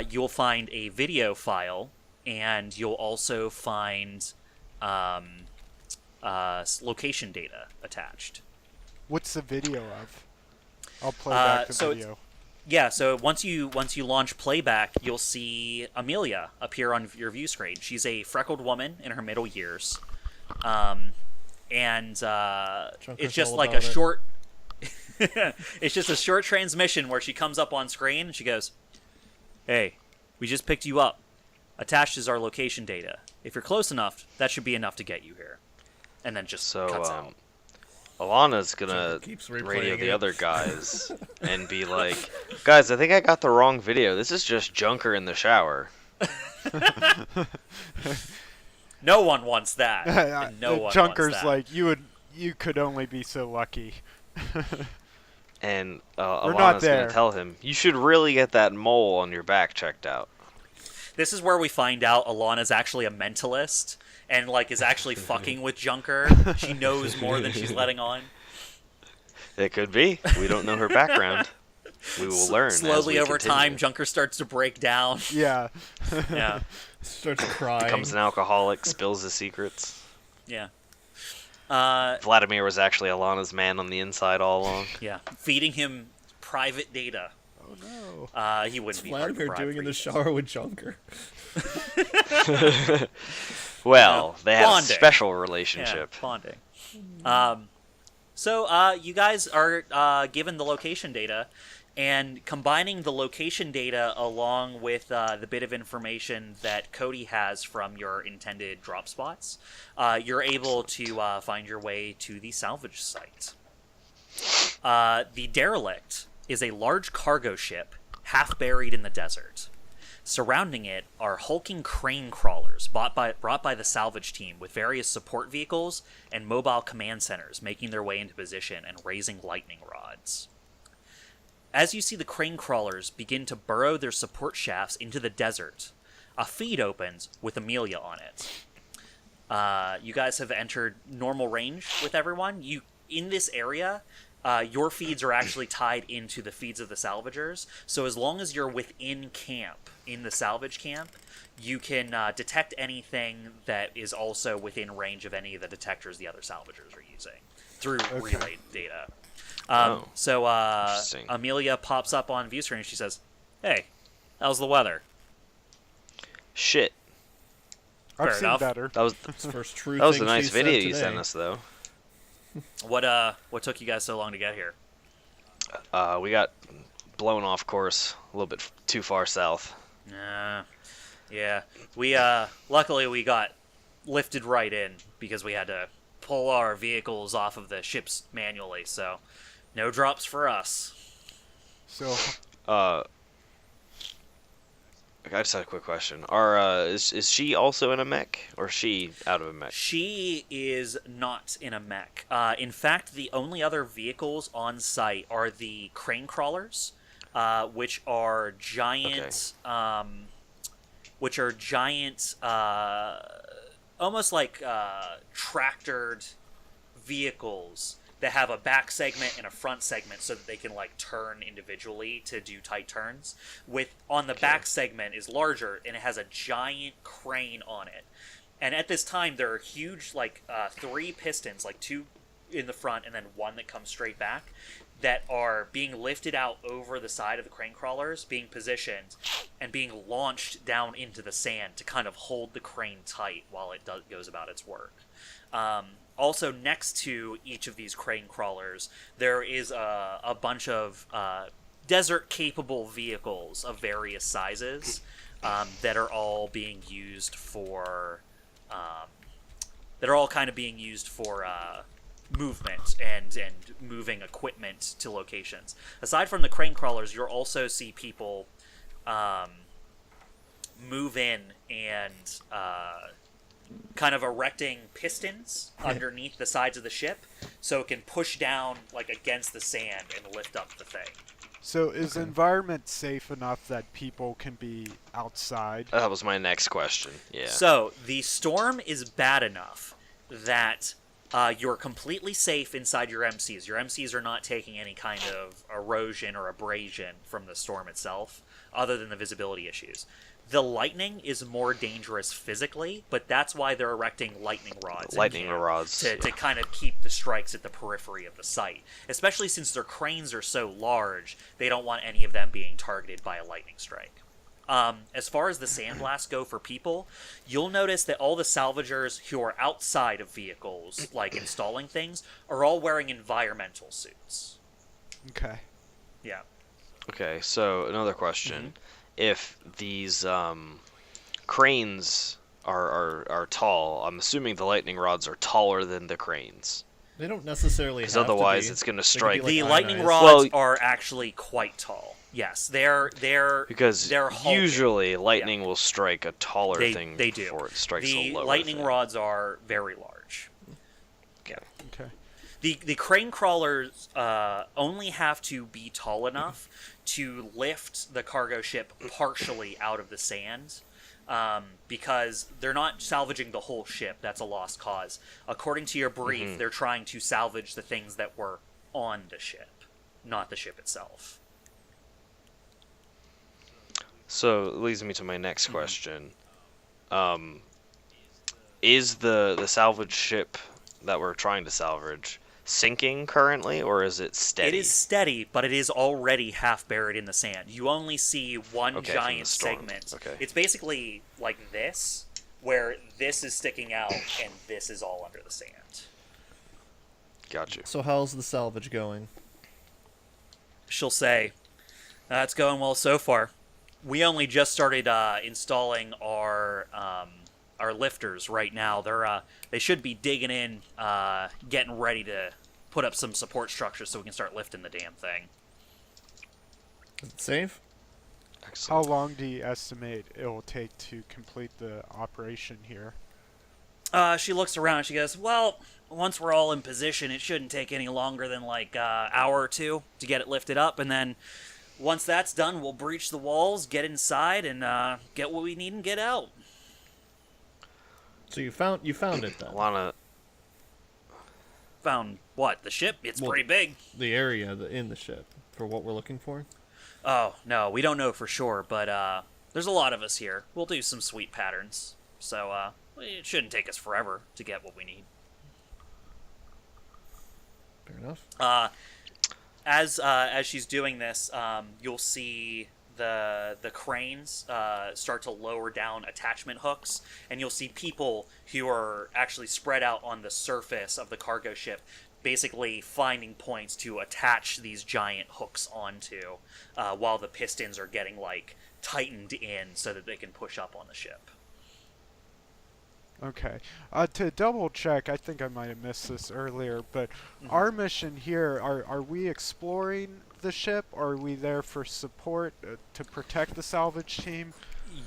you'll find a video file, and you'll also find location data attached. What's the video of? I'll play back the video. Yeah, so once you launch playback, you'll see Amelia appear on your view screen. She's a freckled woman in her middle years, and it's just like a short. It's just a short transmission where she comes up on screen and she goes, "Hey, we just picked you up. Attached is our location data. If you're close enough, that should be enough to get you here." And then just cuts out. Alannah's gonna Keeps radio replaying the it. other guys and be like, "Guys, I think I got the wrong video. This is just Junker in the shower." No one wants that. And no one Junker's wants that. like, you could only be so lucky. And We're not Alannah's there. gonna tell him, "You should really get that mole on your back checked out." This is where we find out Alannah's actually a mentalist and like is actually fucking with Junker. She knows more than she's letting on. It could be. We don't know her background. We will learn. Slowly as we over continue. time, Junker starts to break down. Yeah. Yeah. Starts crying. Becomes an alcoholic, spills his secrets. Yeah. Vladimir was actually Alannah's man on the inside all along. Yeah. Feeding him private data. Oh no. He wouldn't What's be hard to Vladimir bribe doing for in the these shower with Junker? Well, they have a Bonding. special things. relationship. Yeah, bonding. So you guys are given the location data, and combining the location data along with the bit of information that Cody has from your intended drop spots, you're able to find your way to the salvage site. The derelict is a large cargo ship half buried in the desert. Surrounding it are hulking crane crawlers brought by the salvage team with various support vehicles and mobile command centers making their way into position and raising lightning rods. As you see the crane crawlers begin to burrow their support shafts into the desert, a feed opens with Amelia on it. You guys have entered normal range with everyone. In this area, your feeds are actually tied into the feeds of the salvagers, so as long as you're within camp, in the salvage camp, you can detect anything that is also within range of any of the detectors the other salvagers are using through relay data. So Amelia pops up on view screen and she says, "Hey, how's the weather?" Shit. I've Fair seen enough. better. That was His first true that was thing a nice she said video you today. sent us, though. What took you guys so long to get here? We got blown off course a little bit too far south. Yeah. We luckily we got lifted right in because we had to pull our vehicles off of the ships manually, so no drops for us. So I just had a quick question. Is she also in a mech, or is she out of a mech? She is not in a mech. In fact, the only other vehicles on site are the crane crawlers, which are giant, almost like tractored vehicles that have a back segment and a front segment so that they can like turn individually to do tight turns. On the back segment is larger and it has a giant crane on it. And at this time there are huge like 3 pistons, like 2 in the front and then 1 that comes straight back, that are being lifted out over the side of the crane crawlers, being positioned and being launched down into the sand to kind of hold the crane tight while it goes about its work. Also, next to each of these crane crawlers, there is a bunch of desert-capable vehicles of various sizes that are all being used for movement and moving equipment to locations. Aside from the crane crawlers, you'll also see people move in and kind of erecting pistons underneath the sides of the ship so it can push down like against the sand and lift up the thing. So is the environment safe enough that people can be outside? That was my next question. Yeah. So the storm is bad enough that you're completely safe inside your MCs. Your MCs are not taking any kind of erosion or abrasion from the storm itself, other than the visibility issues. The lightning is more dangerous physically, but that's why they're erecting lightning rods. To kind of keep the strikes at the periphery of the site. Especially since their cranes are so large, they don't want any of them being targeted by a lightning strike. As far as the sandblasts go for people, you'll notice that all the salvagers who are outside of vehicles, like installing things, are all wearing environmental suits. Okay. Yeah. Okay, so another question. If these cranes are tall, I'm assuming the lightning rods are taller than the cranes. They don't necessarily have Because otherwise to be. it's going to They could be strike. like The iron lightning eyes. rods are actually quite tall. Yes, they're Because they're hulking. usually lightning will strike a taller thing They do. before it strikes The a lower lightning thing. rods are very large. Okay. Okay. The crane crawlers only have to be tall enough to lift the cargo ship partially out of the sand. because they're not salvaging the whole ship. That's a lost cause. According to your brief, they're trying to salvage the things that were on the ship, not the ship itself. So it leads me to my next question. Is the salvage ship that we're trying to salvage sinking currently, or is it steady? It is steady, but it is already half buried in the sand. You only see one giant segment. Okay. It's basically like this, where this is sticking out and this is all under the sand. Gotcha. So how's the salvage going? She'll say, "It's going well so far. We only just started installing our lifters right now. They should be digging in, getting ready to put up some support structures so we can start lifting the damn thing." Is it safe? Excellent. How long do you estimate it will take to complete the operation here? She looks around and she goes, "Well, once we're all in position, it shouldn't take any longer than like an hour or two to get it lifted up, and then once that's done, we'll breach the walls, get inside, and get what we need and get out." So you found it then? Alannah, Found what? The ship? It's pretty big. The area in the ship for what we're looking for? Oh, no, we don't know for sure, but there's a lot of us here. We'll do some sweet patterns, so it shouldn't take us forever to get what we need. Fair enough. As she's doing this, you'll see the cranes start to lower down attachment hooks, and you'll see people who are actually spread out on the surface of the cargo ship, basically finding points to attach these giant hooks onto, while the pistons are getting like tightened in so that they can push up on the ship. Okay. To double check, I think I might have missed this earlier, but our mission here, are we exploring the ship, or are we there for support to protect the salvage team?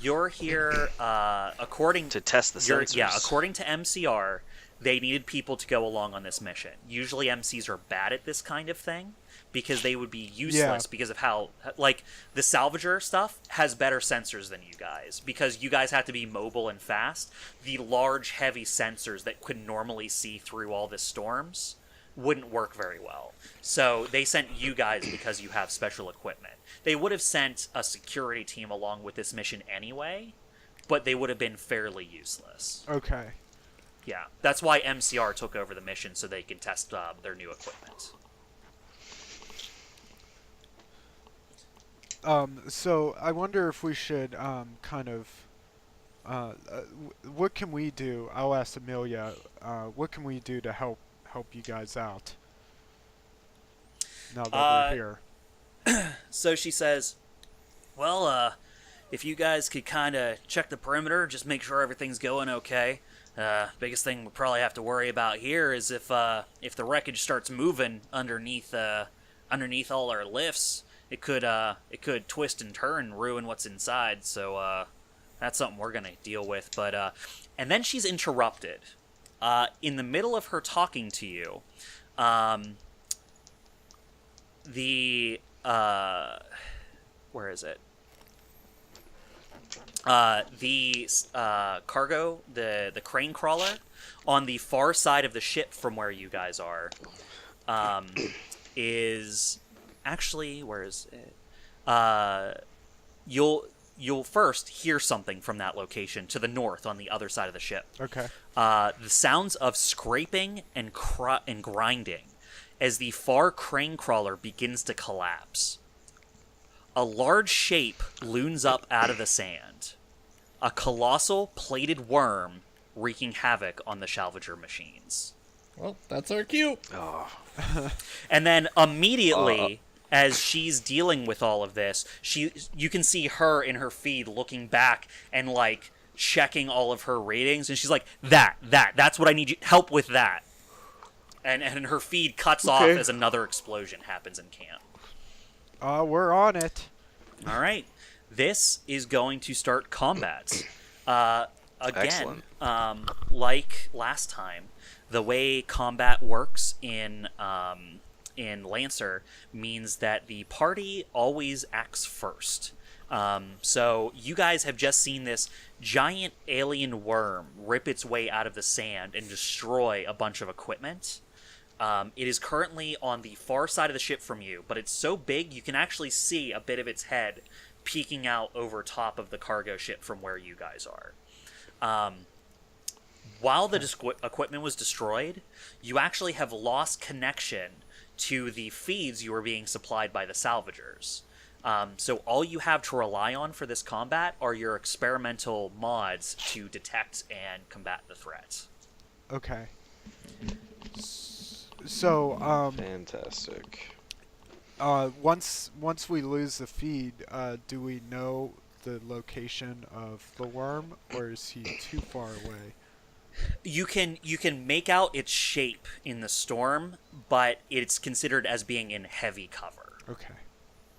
You're here, according to test the sensors. Yeah, according to MCR, they needed people to go along on this mission. Usually MCs are bad at this kind of thing because they would be useless because of how, like, the salvager stuff has better sensors than you guys because you guys have to be mobile and fast. The large, heavy sensors that could normally see through all the storms wouldn't work very well. So they sent you guys because you have special equipment. They would have sent a security team along with this mission anyway, but they would have been fairly useless. Okay. Yeah, that's why MCR took over the mission so they can test their new equipment. So I wonder if we should what can we do? I'll ask Amelia. What can we do to help you guys out now that we're here? So she says, "Well, if you guys could kind of check the perimeter, just make sure everything's going okay. Biggest thing we'll probably have to worry about here is if the wreckage starts moving underneath all our lifts, it could twist and turn and ruin what's inside. So that's something we're gonna deal with." But and then she's interrupted in the middle of her talking to you. Where is it? The cargo, the crane crawler on the far side of the ship from where you guys are, is actually, where is it? You'll first hear something from that location to the north on the other side of the ship. Okay. The sounds of scraping and grinding as the far crane crawler begins to collapse. A large shape looms up out of the sand. A colossal plated worm wreaking havoc on the salvager machines. Well, that's our cue. Oh. And then immediately, as she's dealing with all of this, you can see her in her feed looking back and like checking all of her ratings, and she's like, that's what I need you help with that. And her feed cuts off as another explosion happens in camp. We're on it. All right. This is going to start combat. Again, like last time, the way combat works in in Lancer means that the party always acts first. So you guys have just seen this giant alien worm rip its way out of the sand and destroy a bunch of equipment. It is currently on the far side of the ship from you, but it's so big you can actually see a bit of its head peeking out over top of the cargo ship from where you guys are. While the equipment was destroyed, you actually have lost connection to the feeds you were being supplied by the salvagers. So all you have to rely on for this combat are your experimental mods to detect and combat the threat. Okay. So, Fantastic. once we lose the feed, do we know the location of the worm, or is he too far away? You can make out its shape in the storm, but it's considered as being in heavy cover. Okay.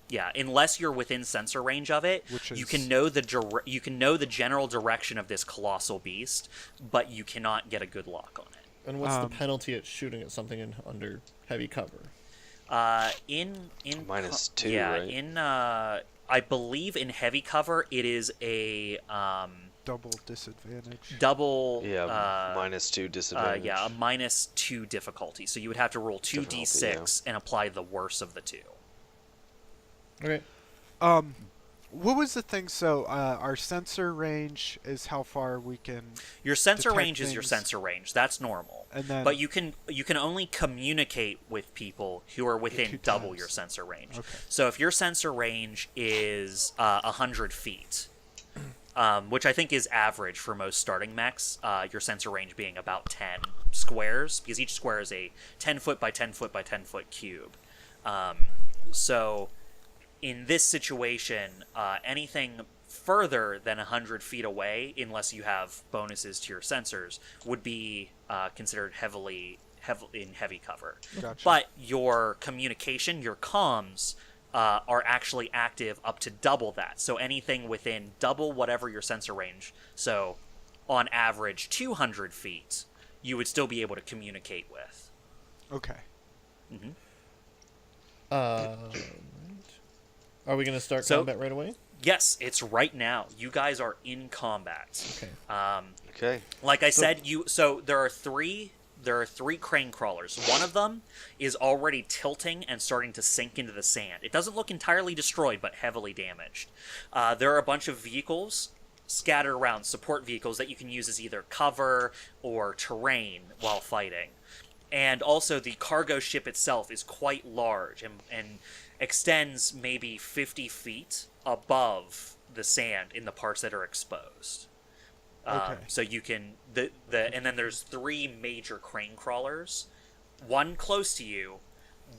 Yeah, unless you're within sensor range of it, you can know the general direction of this colossal beast, but you cannot get a good lock on it. And what's the penalty at shooting at something under heavy cover? In -2, yeah, right? in I believe in heavy cover it is a Double disadvantage. double -2 disadvantage. yeah, a -2 difficulty. So you would have to roll 2d6 and apply the worst of the two. Okay. What was the thing? So, our sensor range is how far we can. Your sensor detect range is your things. sensor range. That's normal. And then, But you can only communicate with people who are within 2 double times. your sensor range. Okay. So if your sensor range is 100 feet, which I think is average for most starting mechs, your sensor range being about 10 squares, because each square is a 10 foot by 10 foot by 10 foot cube. So in this situation, anything further than 100 feet away, unless you have bonuses to your sensors, would be considered heavily in heavy cover. Gotcha. But your communication, your comms, are actually active up to double that. So anything within double whatever your sensor range, so on average 200 feet, you would still be able to communicate with. Okay. Mm-hmm. Are we going to start combat right away? Yes, it's right now. You guys are in combat. Okay. Okay. Like I said, there are three crane crawlers. One of them is already tilting and starting to sink into the sand. It doesn't look entirely destroyed, but heavily damaged. There are a bunch of vehicles scattered around, support vehicles that you can use as either cover or terrain while fighting. And also the cargo ship itself is quite large and extends maybe 50 feet above the sand in the parts that are exposed. Okay. So you can and then there's 3 major crane crawlers, one close to you,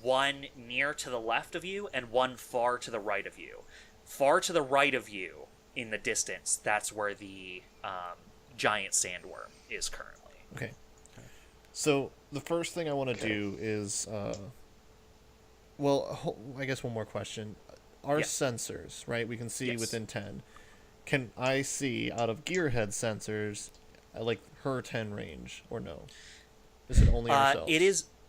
one near to the left of you, and one far to the right of you. Far to the right of you in the distance, that's where the giant sandworm is currently. Okay. So the first thing I want to do is, I guess one more question. Our sensors, right? We can see within 10. Can I see out of Gearhead sensors, like her 10 range, or no? Is it only ourselves?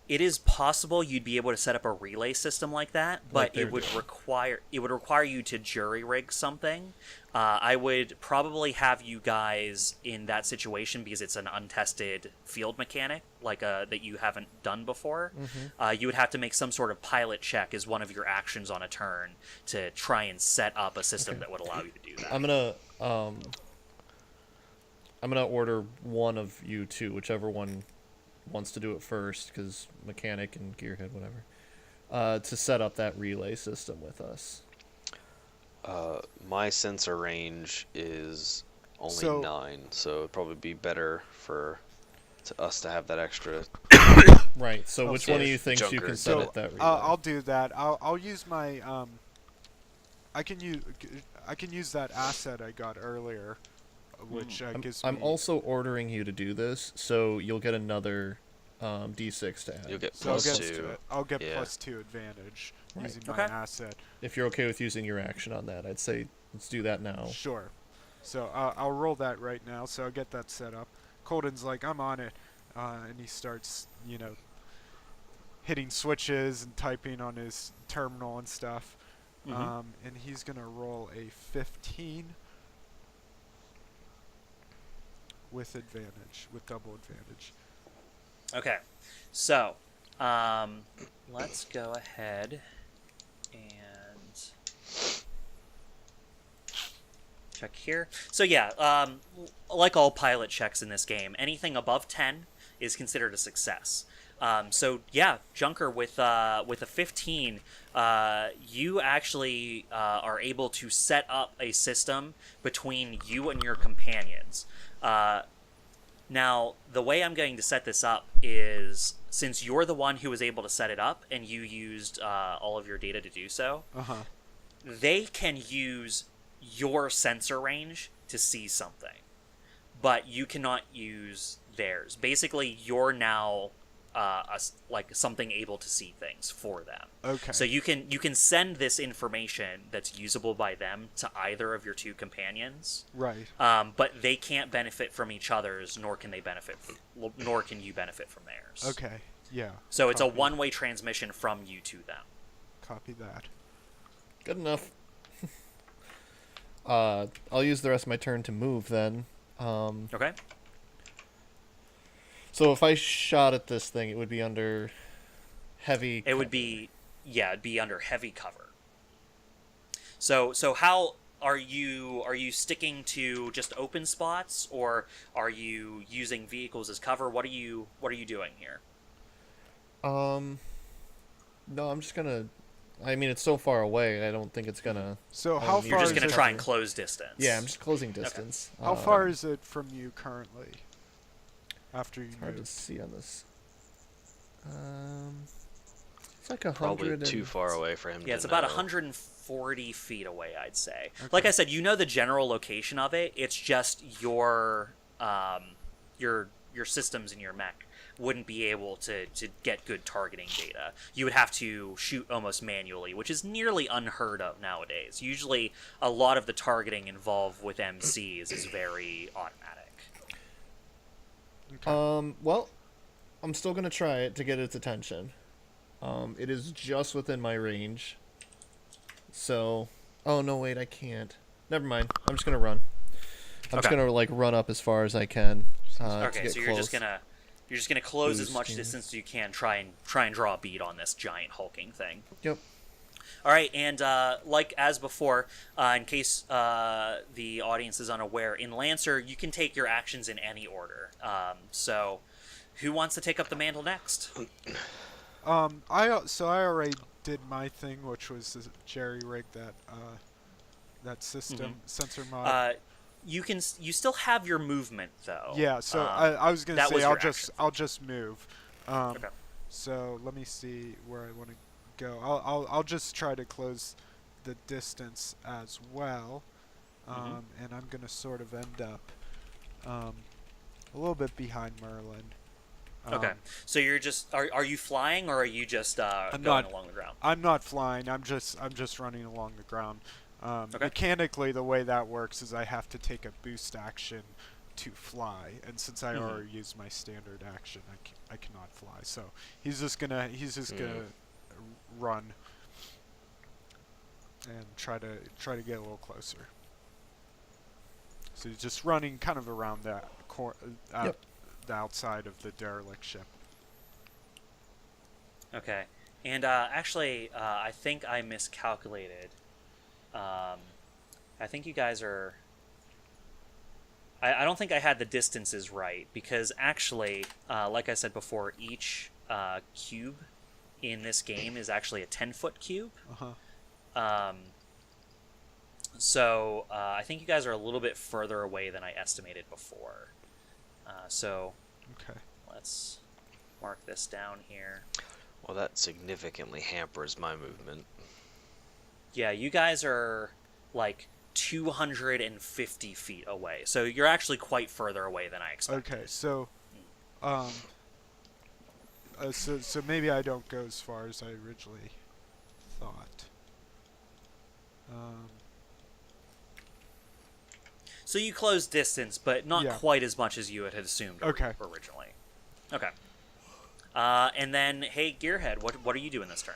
It is possible you'd be able to set up a relay system like that, but it would require you to jury rig something. I would probably have you guys in that situation because it's an untested field mechanic that you haven't done before. Mm-hmm. You would have to make some sort of pilot check as one of your actions on a turn to try and set up a system that would allow you to do that. I'm gonna order one of you two, whichever one wants to do it first, because mechanic and Gearhead, whatever, to set up that relay system with us. My sensor range is only 9, so it'd probably be better for us to have that extra. Right. So which one of you thinks you can set up that relay? I'll do that. I'll use my I can use that asset I got earlier, which gives me. I'm also ordering you to do this, so you'll get another D6 to add. You'll get So +2. I'll get +2 advantage using my asset. If you're okay with using your action on that, I'd say let's do that now. Sure. So I'll roll that right now. So I'll get that set up. Colton's like, I'm on it, and he starts, hitting switches and typing on his terminal and stuff. Mhm. And he's going to roll a 15 with advantage, with double advantage. Okay, so let's go ahead and check here. So yeah, like all pilot checks in this game, anything above 10 is considered a success. So yeah, Junker with a 15, you actually are able to set up a system between you and your companions. Now, the way I'm going to set this up is, since you're the one who was able to set it up and you used all of your data to do so, they can use your sensor range to see something, but you cannot use theirs. Basically, you're now like something able to see things for them. Okay. So you can send this information that's usable by them to either of your two companions. Right. But they can't benefit from each other's, nor can you benefit from theirs. Okay. Yeah. So it's a Copy. one-way transmission from you to them. Copy that. Good enough. I'll use the rest of my turn to move then. Okay. So if I shot at this thing, it would be under heavy. It would be, yeah, it'd be under heavy cover. So how are you sticking to just open spots, or are you using vehicles as cover? What are you doing here? No, I'm just gonna. I mean, it's so far away. I don't think it's gonna. So how You're far just is gonna it? try and close distance. Yeah, I'm just closing distance. How far is it from you currently? After you It's hard to move. see on this. It's like Probably 100. too far away for him to Yeah, it's about know. 140 feet away, I'd say. Okay. Like I said, you know the general location of it. It's just your systems in your mech wouldn't be able to get good targeting data. You would have to shoot almost manually, which is nearly unheard of nowadays. Usually, a lot of the targeting involved with MCs is very automatic. Okay. Well, I'm still gonna try it to get its attention. It is just within my range. So, oh no, wait, I can't. Never mind. I'm just gonna run. I'm just Okay. gonna like run up as far as I can. To Okay, get so close. you're just gonna close as much Boost, yeah. distance as you can. Try and draw a bead on this giant hulking thing. Yep. All right, and like as before, in case the audience is unaware, in Lancer you can take your actions in any order. So, who wants to take up the mantle next? I already did my thing, which was to jerry-rig that system sensor mod. You still have your movement though. Yeah, so I was gonna that say was I'll your just action. I'll just move. Okay. So let me see where I want to go. I'll just try to close the distance as well, and I'm gonna sort of end up a little bit behind Merlin. Okay. So you're just are you flying, or are you just going not- along the ground? I'm not flying. I'm just running along the ground. Mechanically, the way that works is I have to take a boost action to fly, and since I already used my standard action, I cannot fly. So he's just gonna run and try to get a little closer. So he's just running kind of around that the outside of the derelict ship. Okay. And actually, I think I miscalculated. I think you guys are... I don't think I had the distances right, because actually, like I said before, each cube in this game is actually a 10-foot cube. So I think you guys are a little bit further away than I estimated before. So Okay. let's mark this down here. Well, that significantly hampers my movement. Yeah, you guys are like 250 feet away. So you're actually quite further away than I expected. Okay, so so maybe I don't go as far as I originally thought. So you close distance, but not Yeah. quite as much as you had assumed Okay. originally. Okay. And then, hey, Gearhead, what are you doing this turn?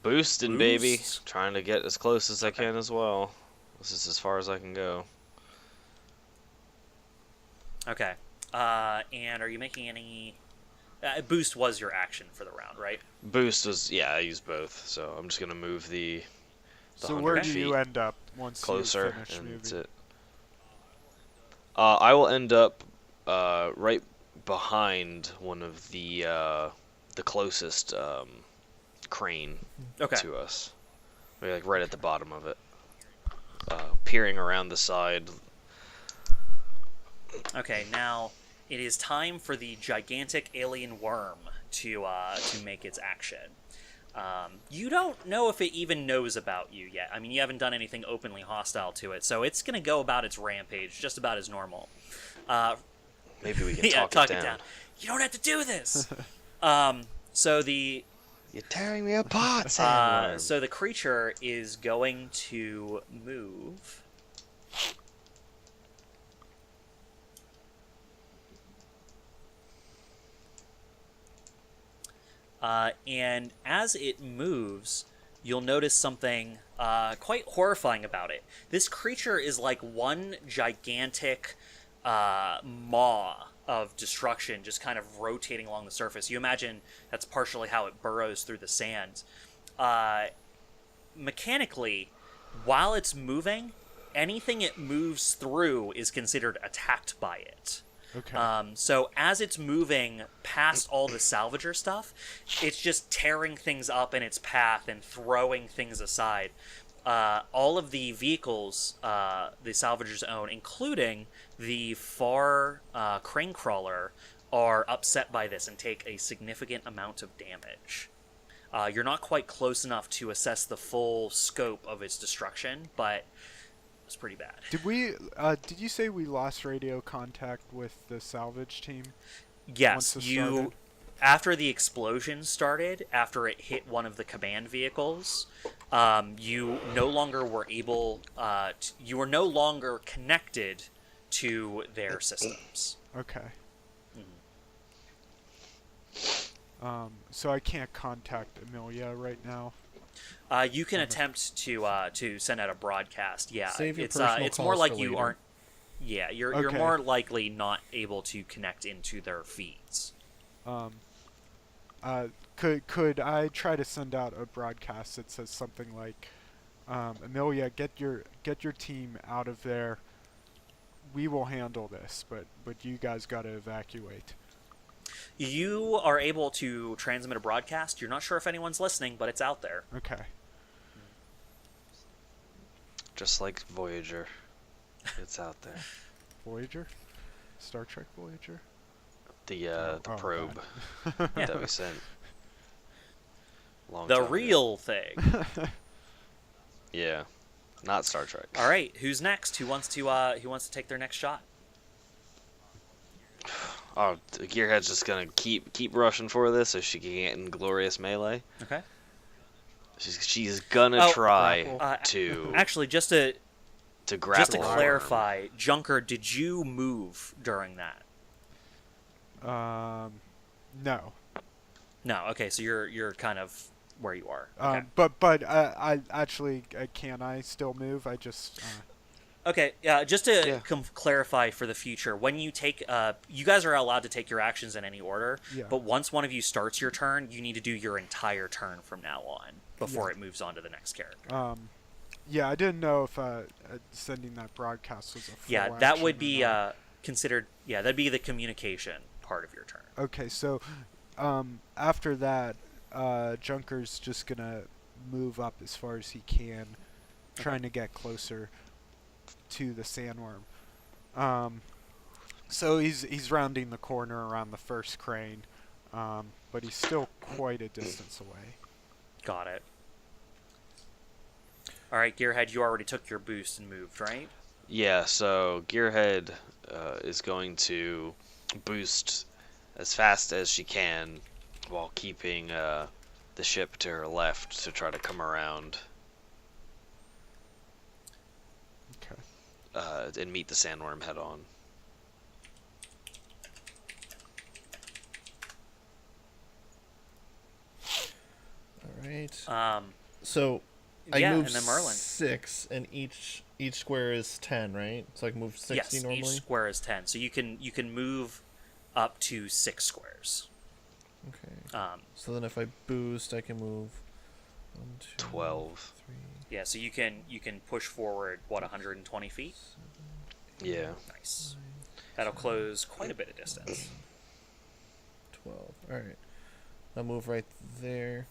Boosting, baby. Boost. Trying to get as close as I can as well. This is as far as I can go. Okay. And are you making any... boost was your action for the round, right? Boost was, yeah, I used both. So I'm just going to move the So 100 where do feet you end up once closer, you finish and moving? that's it. I will end up right behind one of the closest crane to us. Maybe like right at the bottom of it. Peering around the side. Okay, now it is time for the gigantic alien worm to make its action. You don't know if it even knows about you yet. I mean, you haven't done anything openly hostile to it, so it's going to go about its rampage just about as normal. Maybe we can talk it down. You don't have to do this. So the You're tearing me apart, Sandworm. so the creature is going to move. And as it moves, you'll notice something quite horrifying about it. This creature is like one gigantic maw of destruction just kind of rotating along the surface. You imagine that's partially how it burrows through the sand. Mechanically, while it's moving, anything it moves through is considered attacked by it. Okay. So as it's moving past all the salvager stuff, it's just tearing things up in its path and throwing things aside. All of the vehicles the salvagers own, including the far crane crawler, are upset by this and take a significant amount of damage. You're not quite close enough to assess the full scope of its destruction, but it's pretty bad. Did you say we lost radio contact with the salvage team? Yes, once it started? After the explosion started, after it hit one of the command vehicles, you no longer were able. You were no longer connected to their systems. Okay. So I can't contact Amelia right now. You can attempt to send out a broadcast. Yeah, Save your it's personal it's more calls like for you later. aren't. Yeah, you're Okay. more likely not able to connect into their feeds. Could I try to send out a broadcast that says something like, Amelia, get your team out of there. We will handle this, but you guys got to evacuate. You are able to transmit a broadcast. You're not sure if anyone's listening, but it's out there. Okay. Just like Voyager. It's out there. Voyager? Star Trek Voyager? The probe that we sent. Long The time ago. real thing. Yeah. Not Star Trek. All right, who's next? Who wants to take their next shot? Oh, the Gearhead's just gonna keep rushing for this so she can get in glorious melee. Okay. She's gonna try grapple. to Actually, just to grapple. just to clarify, Junker, did you move during that? No. No. Okay, so you're kind of where you are. Okay. But I actually can I still move? I just Okay, just to clarify for the future, when you take, you guys are allowed to take your actions in any order, but once one of you starts your turn, you need to do your entire turn from now on before it moves on to the next character. Yeah, I didn't know if sending that broadcast was a full Yeah, that action would or be not. considered. Yeah, that'd be the communication part of your turn. Okay, so after that, Junker's just gonna move up as far as he can, trying to get closer to the sandworm. So he's rounding the corner around the first crane, but he's still quite a distance away. Got it. All right, Gearhead, you already took your boost and moved, right? Yeah, so Gearhead is going to boost as fast as she can while keeping the ship to her left to try to come around and meet the sandworm head on. right. So I yeah, move and then Merlin. 6, and each square is 10, right? So I can move 60 Yes, normally. each square is 10, so you can move up to 6 squares. Okay. So then if I boost, I can move 1, 2, 12. 3. Yeah, so you can push forward 120 feet. 7, Yeah. Nice. That'll close quite a bit of distance. 12. All right. I'll move right there.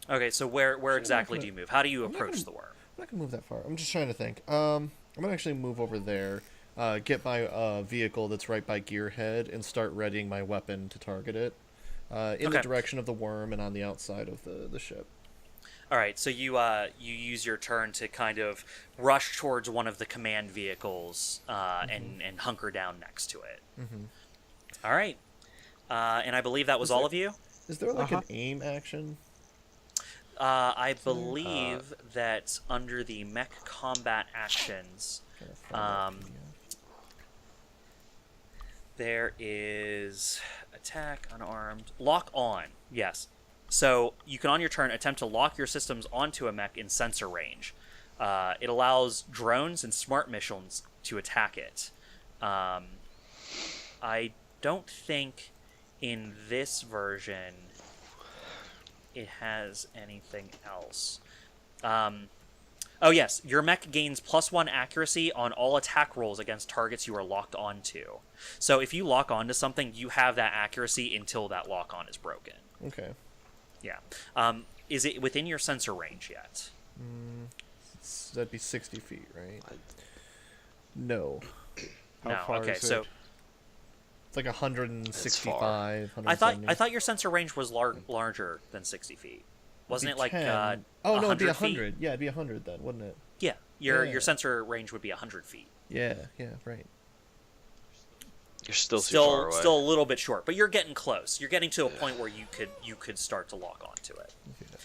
Okay, so where exactly do you move? How do you approach the worm? I'm not gonna move that far. I'm just trying to think. I'm gonna actually move over there, get my vehicle that's right by Gearhead, and start readying my weapon to target it, in the direction of the worm and on the outside of the ship. All right, so you use your turn to kind of rush towards one of the command vehicles and hunker down next to it. Mm-hmm. All right, and I believe that was all of you. Is there like an aim action? I believe that under the mech combat actions, there is attack, unarmed, lock on. Yes. So you can, on your turn, attempt to lock your systems onto a mech in sensor range. It allows drones and smart missions to attack it. I don't think in this version it has anything else. Oh yes, your mech gains +1 accuracy on all attack rolls against targets you are locked onto. So if you lock onto something, you have that accuracy until that lock on is broken. Okay. Yeah. Is it within your sensor range yet? That'd be 60 feet, right? No. How far Okay, is so it? It's like 165. I thought your sensor range was larger than 60 feet. Wasn't it like 10. Oh no, it'd be 100 100. Yeah, it'd be 100 then, wouldn't it? Yeah, Yeah. your sensor range would be 100 feet. Yeah, right. You're still too far away. Still a little bit short, but you're getting close. You're getting to a point where you could start to lock onto it.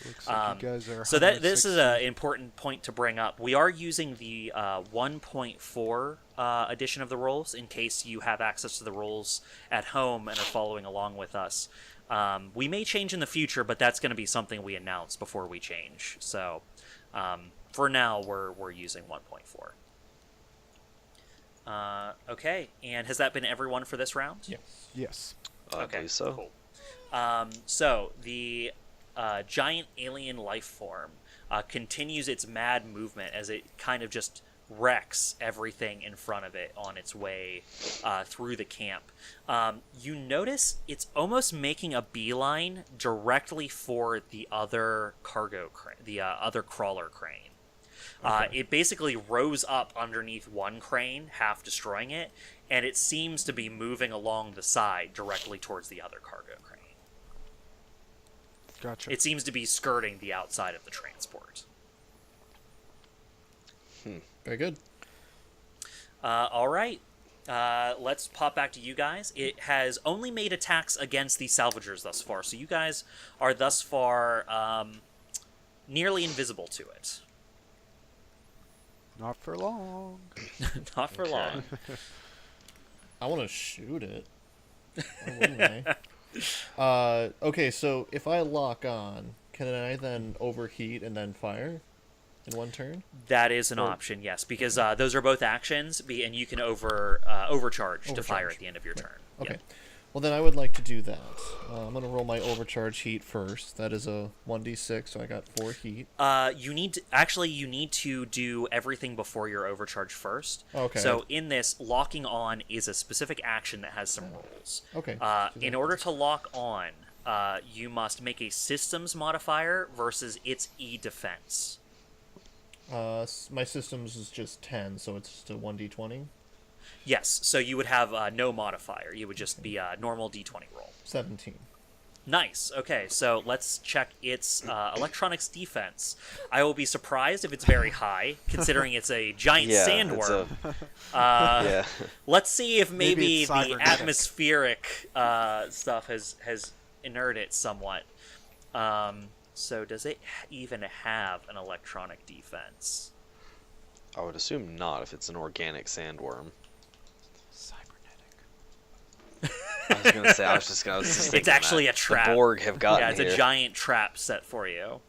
Looks like you guys are So this is 160. an important point to bring up. We are using the 1.4 edition of the rules in case you have access to the rules at home and are following along with us. We may change in the future, but that's going to be something we announce before we change. So for now, we're using 1.4. Okay, and has that been everyone for this round? Yes. Yes. I believe so. Cool. So the giant alien life form continues its mad movement as it kind of just wrecks everything in front of it on its way through the camp. You notice it's almost making a beeline directly for the other cargo crane, the other crawler crane. It basically rose up underneath one crane, half destroying it, and it seems to be moving along the side directly towards the other cargo crane. Gotcha. It seems to be skirting the outside of the transport. Very good. All right. Let's pop back to you guys. It has only made attacks against the salvagers thus far, so you guys are thus far nearly invisible to it. Not for long. Not for long. I want to shoot it. Why wouldn't I? Okay, so if I lock on, can I then overheat and then fire in one turn? That is an option, yes, because those are both actions, and you can overcharge to fire at the end of your turn. Okay. Yeah. Well, then I would like to do that. I'm going to roll my overcharge heat first. That is a 1d6, so I got 4 heat. You need to do everything before your overcharge first. Okay. So in this, locking on is a specific action that has some rules. Okay. In order to lock on, you must make a systems modifier versus its E defense. My systems is just 10, so it's just a 1d20. Yes, so you would have no modifier. You would just be a normal D20 roll. 17. Nice. Okay, so let's check its electronics defense. I will be surprised if it's very high, considering it's a giant sandworm. Yeah. Let's see if maybe it's the cybernetic. atmospheric stuff has inerted it somewhat. So does it even have an electronic defense? I would assume not if it's an organic sandworm. Cybernetic. I was gonna say. I was just thinking It's actually that. a trap. The Borg have gotten Yeah, it's here. a giant trap set for you.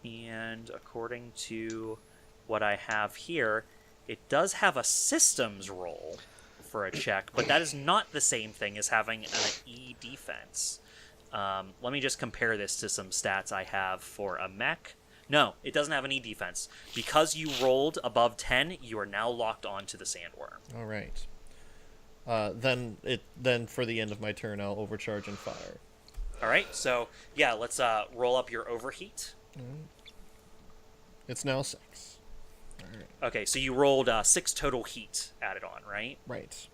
And according to what I have here, it does have a systems roll for a check, but that is not the same thing as having an E defense. Let me just compare this to some stats I have for a mech. No, it doesn't have an E defense. Because you rolled above 10, you are now locked on to the sandworm. All right. Then for the end of my turn, I'll overcharge and fire. All right, so yeah, let's roll up your overheat. It's now 6. All right. Okay, so you rolled 6 total heat added on, right? Right.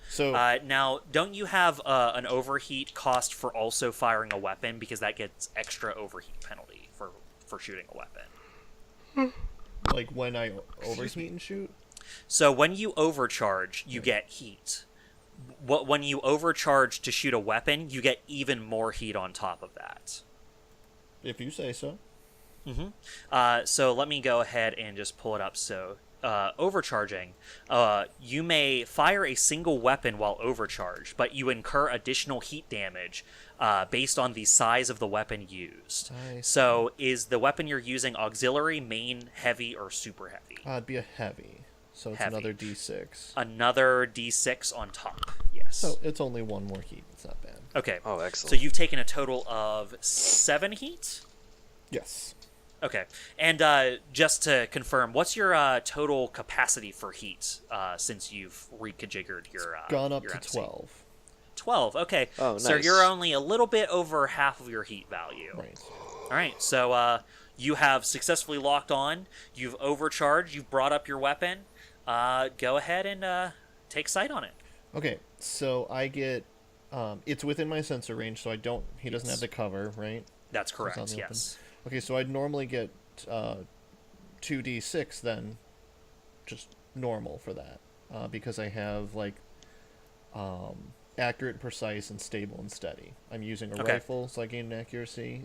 So now, don't you have an overheat cost for also firing a weapon, because that gets extra overheat penalty for shooting a weapon? like when I overheat and shoot? So when you overcharge, you get heat. When you overcharge to shoot a weapon, you get even more heat on top of that. If you say so. So let me go ahead and just pull it up. So overcharging, you may fire a single weapon while overcharged, but you incur additional heat damage based on the size of the weapon used. So is the weapon you're using auxiliary, main, heavy, or super heavy? It'd be a heavy. So it's Heavy. another D6. Another D6 on top. Yes. So it's only 1 more heat. It's not bad. Okay. Oh, excellent. So you've taken a total of 7 heat? Yes. Okay. And just to confirm, what's your total capacity for heat since you've reconfigured your Gone up your to MC? 12. 12. Okay. Oh, So nice. you're only a little bit over half of your heat value. Right. All right. So you have successfully locked on. You've overcharged. You've brought up your weapon. Go ahead and take sight on it. Okay, so I get... it's within my sensor range, so he doesn't have the cover, right? That's So it's on correct. the Yes. Okay, so I'd normally get 2d6 then, just normal for that, because I have like accurate, precise, and stable and steady. I'm using a Okay. rifle, so I gain an accuracy,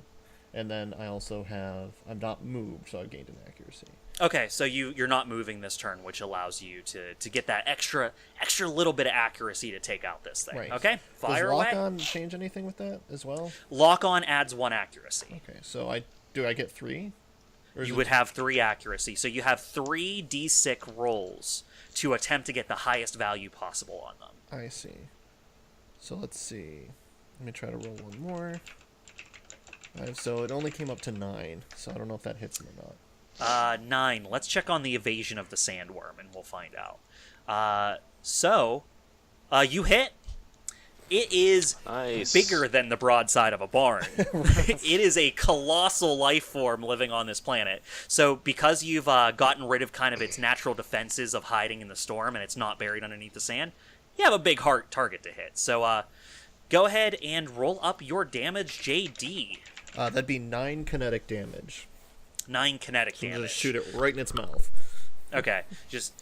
and then I also have I'm not moved, so I gained an accuracy. Okay, so you're not moving this turn, which allows you to get that extra little bit of accuracy to take out this thing. Right. Okay, fire Does away. lock on change anything with that as well? Lock on adds 1 accuracy. Okay, so I get 3? Or is You it- would have 3 accuracy, so you have 3 D6 rolls to attempt to get the highest value possible on them. I see. So let's see. Let me try to roll one more. So it only came up to 9, so I don't know if that hits him or not. 9. Let's check on the evasion of the sandworm, and we'll find out. So you hit. It is Nice. bigger than the broadside of a barn. It is a colossal life form living on this planet. So because you've gotten rid of kind of its natural defenses of hiding in the storm, and it's not buried underneath the sand, you have a big hard target to hit. So go ahead and roll up your damage, JD. That'd be 9 kinetic damage. 9 kinetic So damage. just shoot it right in its mouth. Okay, just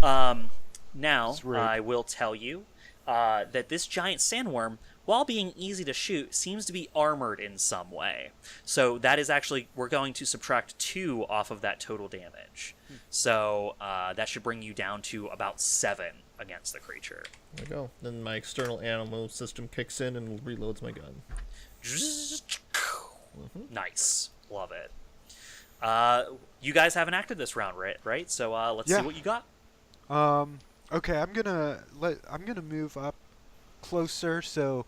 now It's rude. I will tell you that this giant sandworm, while being easy to shoot, seems to be armored in some way. So that is actually, we're going to subtract 2 off of that total damage. So that should bring you down to about 7 against the creature. There we go. Then my external ammo system kicks in and reloads my gun. Nice, love it. You guys haven't acted this round, right? So let's Yeah. see what you got. Okay, I'm gonna move up closer. So,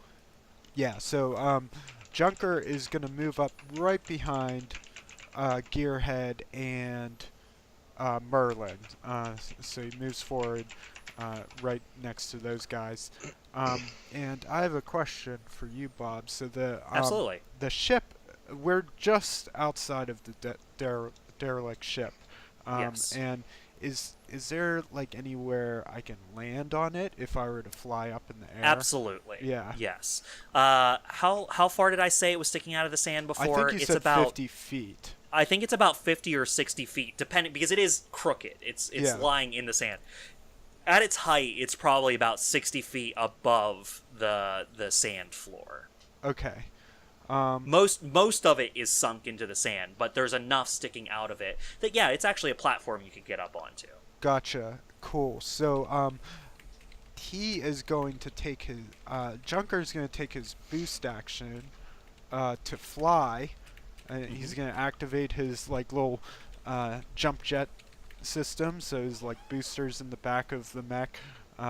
yeah. So, Junker is gonna move up right behind Gearhead and Merlin. So he moves forward right next to those guys. And I have a question for you, Bob. So Absolutely. the ship, we're just outside of the derelict ship. Yes. And is there like anywhere I can land on it if I were to fly up in the air? Absolutely. Yeah. Yes. How far did I say it was sticking out of the sand I before? think you It's said about 50 feet. I think it's about 50 or 60 feet, depending, because it is crooked. It's Yeah. lying in the sand. At its height, it's probably about 60 feet above the sand floor. Okay. Most of it is sunk into the sand, but there's enough sticking out of it that it's actually a platform you could get up onto. Gotcha. Cool. So he is going to take his Junker is going to take his boost action to fly. He's going to activate his little jump jet system, so his boosters in the back of the mech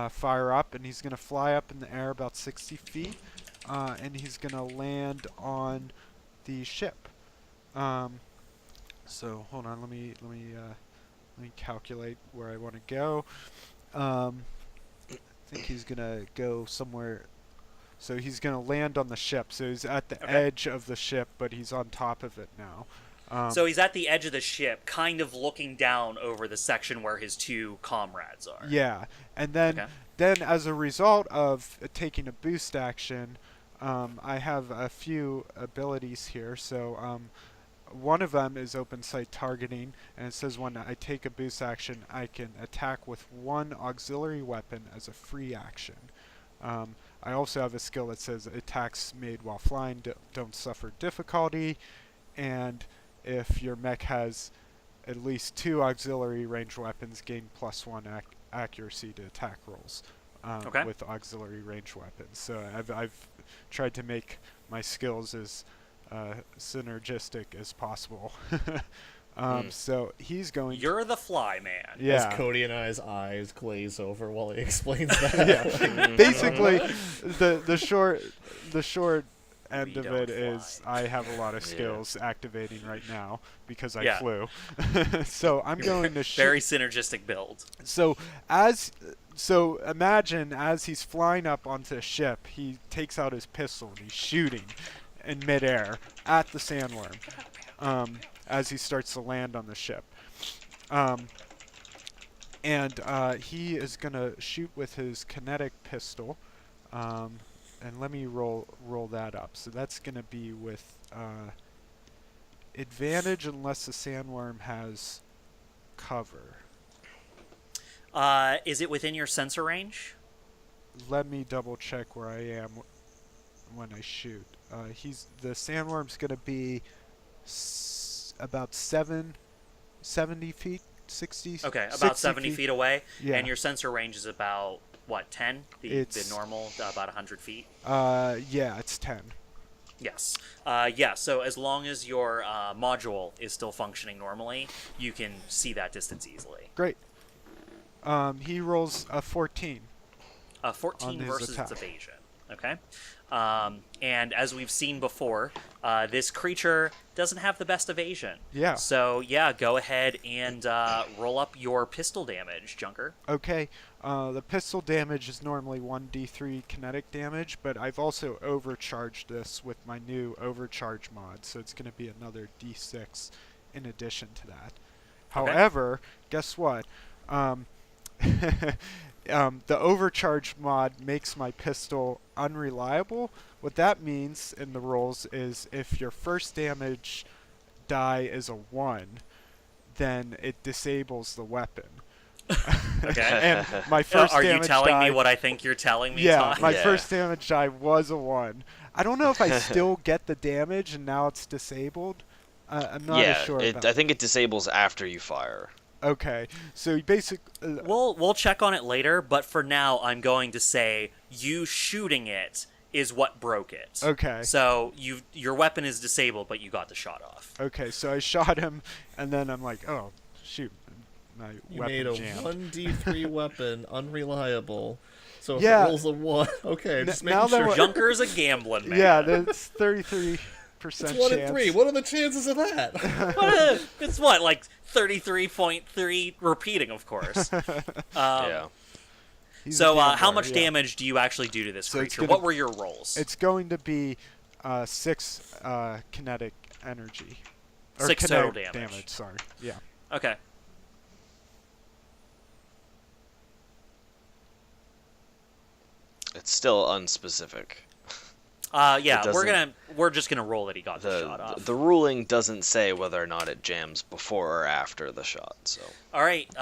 fire up, and he's going to fly up in the air about 60 feet, and he's going to land on the ship. So hold on, let me calculate where I want to go. I think he's going to go somewhere. So he's going to land on the ship. So he's at the edge of the ship, but he's on top of it now. So he's at the edge of the ship, kind of looking down over the section where his two comrades are. Yeah, and then as a result of taking a boost action, I have a few abilities here. So one of them is open sight targeting, and it says when I take a boost action, I can attack with one auxiliary weapon as a free action. I also have a skill that says attacks made while flying don't suffer difficulty, and if your mech has at least 2 auxiliary ranged weapons, gain +1 accuracy to attack rolls with auxiliary ranged weapons. So I've tried to make my skills as synergistic as possible. So he's going. You're the fly man. As Cody and I's eyes glaze over while he explains that. Basically, the short end of it is I have a lot of skills activating right now because I flew. So I'm going to shoot. Very synergistic build. So imagine as he's flying up onto a ship, he takes out his pistol and he's shooting in midair at the sandworm as he starts to land on the ship. And he is going to shoot with his kinetic pistol. And let me roll that up. So that's going to be with advantage unless the sandworm has cover. Is it within your sensor range? Let me double check where I am when I shoot. The sandworm's going to be about 70 feet, 60. Okay, about 70 feet away. Yeah. And your sensor range is about what, 10? The normal, about 100 feet? Yeah, it's 10. Yes. So as long as your module is still functioning normally, you can see that distance easily. Great. He rolls a 14. 14 versus its evasion. Okay. And as we've seen before, this creature doesn't have the best evasion. Yeah. So, go ahead and roll up your pistol damage, Junker. Okay. The pistol damage is normally 1d3 kinetic damage, but I've also overcharged this with my new overcharge mod, so it's going to be another d6 in addition to that. However, guess what? The overcharge mod makes my pistol unreliable. What that means in the rolls is if your first damage die is a 1, then it disables the weapon. And my first Are damage you telling die, me what I think you're telling me, Yeah, Todd? my first damage die was a 1. I don't know if I still get the damage and now it's disabled. I'm not as sure about I think it disables after you fire. Okay, so basically... We'll check on it later, but for now I'm going to say you shooting it is what broke it. Okay. So your weapon is disabled, but you got the shot off. Okay, so I shot him, and then I'm like, oh, shoot. My You weapon made a jammed. 1d3 weapon unreliable. So if it Yeah. rolls a 1, okay, just now making that sure. we're- Junker's a gambling man. Yeah, that's 33% It's chance. 1 in 3. What are the chances of that? It's what, like 33.3 repeating, of course. He's So a how gambler, much yeah. damage do you actually do to this So it's creature? gonna- What were your rolls? It's going to be 6 kinetic energy. Or 6 kinetic total damage. Sorry. Yeah. Okay. It's still unspecific. We're just gonna roll that he got the shot off. The ruling doesn't say whether or not it jams before or after the shot. So. All right.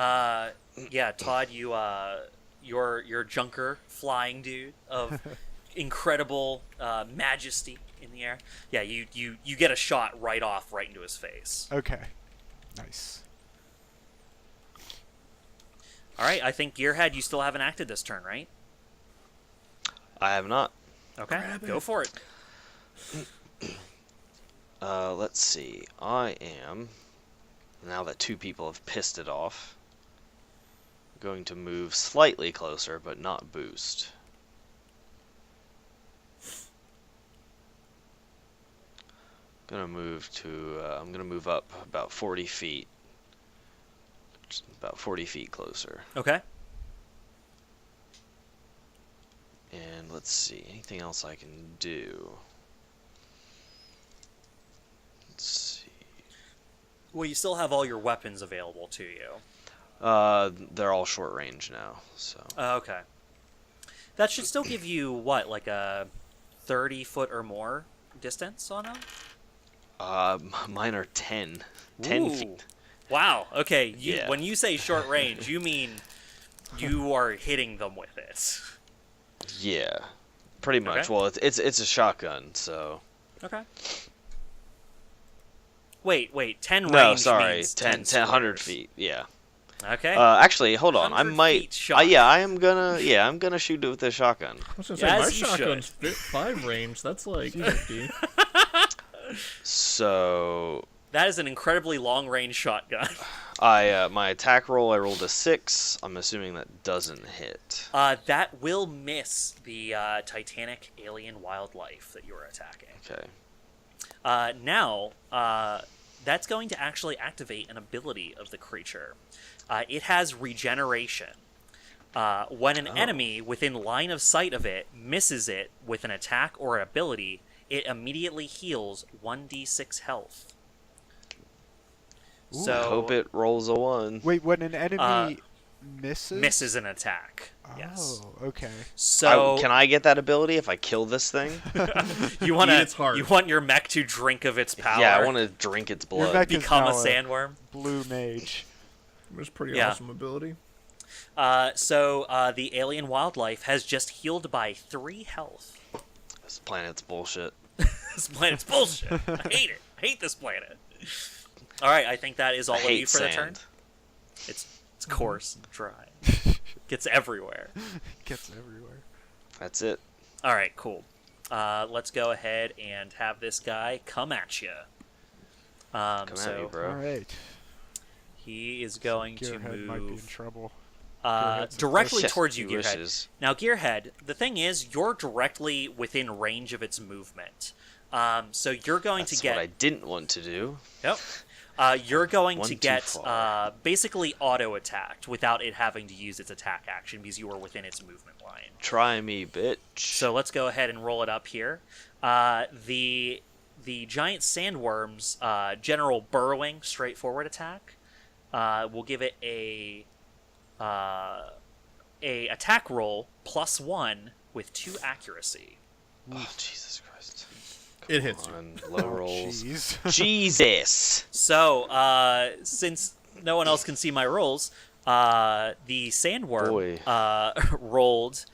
Todd, your Junker flying dude of incredible majesty in the air. Yeah, you get a shot right into his face. Okay. Nice. All right, I think Gearhead, you still haven't acted this turn, right? I have not. Okay, go for it. Let's see. I am, now that 2 people have pissed it off, going to move slightly closer, but not boost. I'm gonna move up about 40 feet. Just about 40 feet closer. Okay. And let's see, anything else I can do? Let's see. Well, you still have all your weapons available to you. They're all short range now, so. Okay. That should still give you, what, like a 30-foot or more distance on them? Mine are 10. 10 Ooh. feet. Wow, okay. Yeah. When you say short range, you mean you are hitting them with it. Yeah, pretty much. Okay. Well, it's a shotgun, so. Okay. Wait, 10 range No, sorry, means 10, 10 100 squares. feet, yeah. Okay. Actually, hold on, I 100 might, feet shot. yeah, I'm gonna shoot it with this shotgun. I was gonna say, As my you shotgun's 5 range. That's like 50. So, That is an incredibly long-range shotgun. my attack roll, I rolled a 6. I'm assuming that doesn't hit. That will miss the Titanic alien wildlife that you are attacking. Okay. Now, that's going to actually activate an ability of the creature. It has regeneration. When an enemy within line of sight of it misses it with an attack or an ability, it immediately heals 1d6 health. Ooh. So, I hope it rolls a 1. Wait, when an enemy misses an attack. Yes. Oh, okay. So Can I get that ability if I kill this thing? you want Eat its heart. you want your mech to drink of its power. Yeah, I want to drink its Your blood. mech is become a now sandworm. Blue mage. It was pretty Yeah. awesome ability. So the alien wildlife has just healed by 3 health. This planet's bullshit. This planet's bullshit. I hate it. I hate this planet. All right, I think that is all I of you hate for sand. the turn. It's coarse and dry. Gets everywhere. Gets everywhere. That's it. All right, cool. Let's go ahead and have this guy come at you. Come at me, bro. All right. He is going to Gearhead might be in move trouble. Gearhead's directly Yes, towards you, he Gearhead. wishes. Now, Gearhead, the thing is, you're directly within range of its movement. So you're going That's to get... what I didn't want to do. Yep. You're going One to too get far. basically auto-attacked without it having to use its attack action because you are within its movement line. Try me, bitch. So let's go ahead and roll it up here. The giant sandworm's general burrowing straightforward attack will give it a attack roll +1 with 2 accuracy. Oh, Jesus Christ. It hits you. On low rolls. Jeez. Jesus! So, since no one else can see my rolls, the sandworm Boy. rolled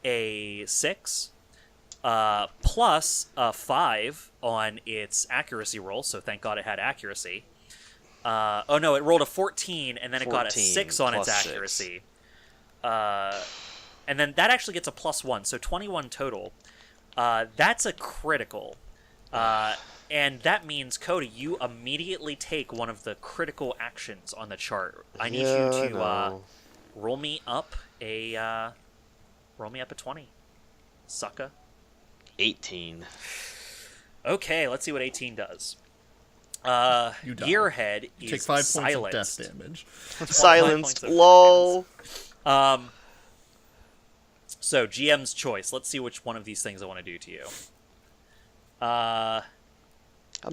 a 6 plus a 5 on its accuracy roll, so thank God it had accuracy. Oh no, it rolled a 14, and then it got a 6 on its plus 6. accuracy. And then that actually gets a +1, so 21 total. That's a critical. And that means, Cody, you immediately take one of the critical actions on the chart. I need you to roll me up a 20, sucker. 18. Okay, let's see what 18 does. You die. Gearhead You is take 5 points silenced. of death damage. Silenced. points of LOL. So GM's choice. Let's see which one of these things I want to do to you. I'm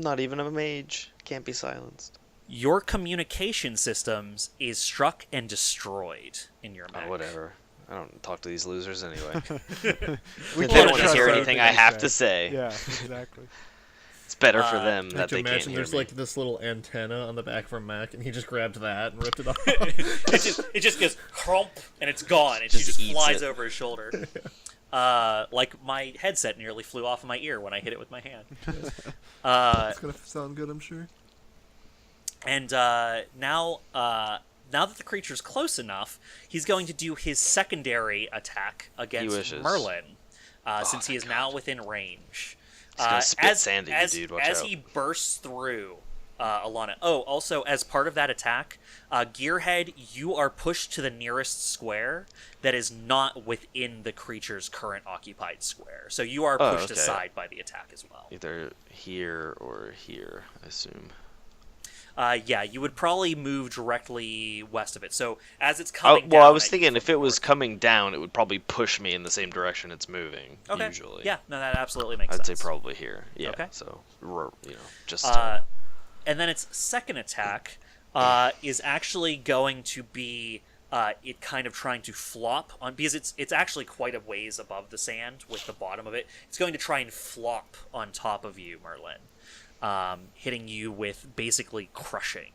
not even a mage. Can't be silenced. Your communication systems is struck and destroyed in your mech. Oh, whatever. I don't talk to these losers anyway. We They can't don't want to trust hear anything anything they I have say. to say. Yeah, exactly. It's better for them I that have to they can't imagine hear there's me. like this little antenna on the back of her mech, and he just grabbed that and ripped it off. it just goes crump and it's gone, and she Just just eats flies it. over his shoulder. Like my headset nearly flew off of my ear when I hit it with my hand. It's gonna sound good, I'm sure. And now that the creature's close enough, he's going to do his secondary attack against Merlin, since he is now within range. He's gonna spit sand at you, dude. Watch as out. he bursts through Alannah. Oh, also, as part of that attack, Gearhead, you are pushed to the nearest square that is not within the creature's current occupied square. So you are pushed aside by the attack as well. Either here or here, I assume. Yeah, you would probably move directly west of it. So as it's coming down... Well, I was thinking if it was coming down, it would probably push me in the same direction it's moving, usually. Yeah, no, that absolutely makes sense. sense. I'd say probably here. Yeah, okay. So, just... and then its second attack is actually going to be it kind of trying to flop on... Because it's actually quite a ways above the sand with the bottom of it. It's going to try and flop on top of you, Merlin. Hitting you with basically crushing.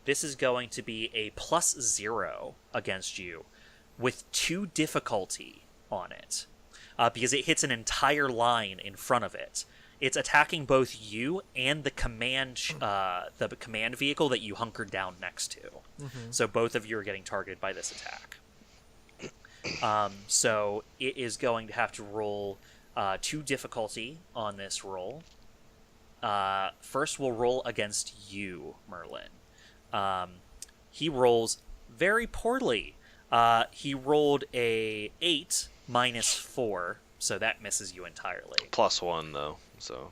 This is going to be a +0 against you with 2 difficulty on it, because it hits an entire line in front of it. It's attacking both you and the command vehicle that you hunkered down next to. Mm-hmm. So both of you are getting targeted by this attack. So it is going to have to roll 2 difficulty on this roll. First we'll roll against you, Merlin. He rolls very poorly. He rolled a 8 minus 4, so that misses you entirely. +1 though, so.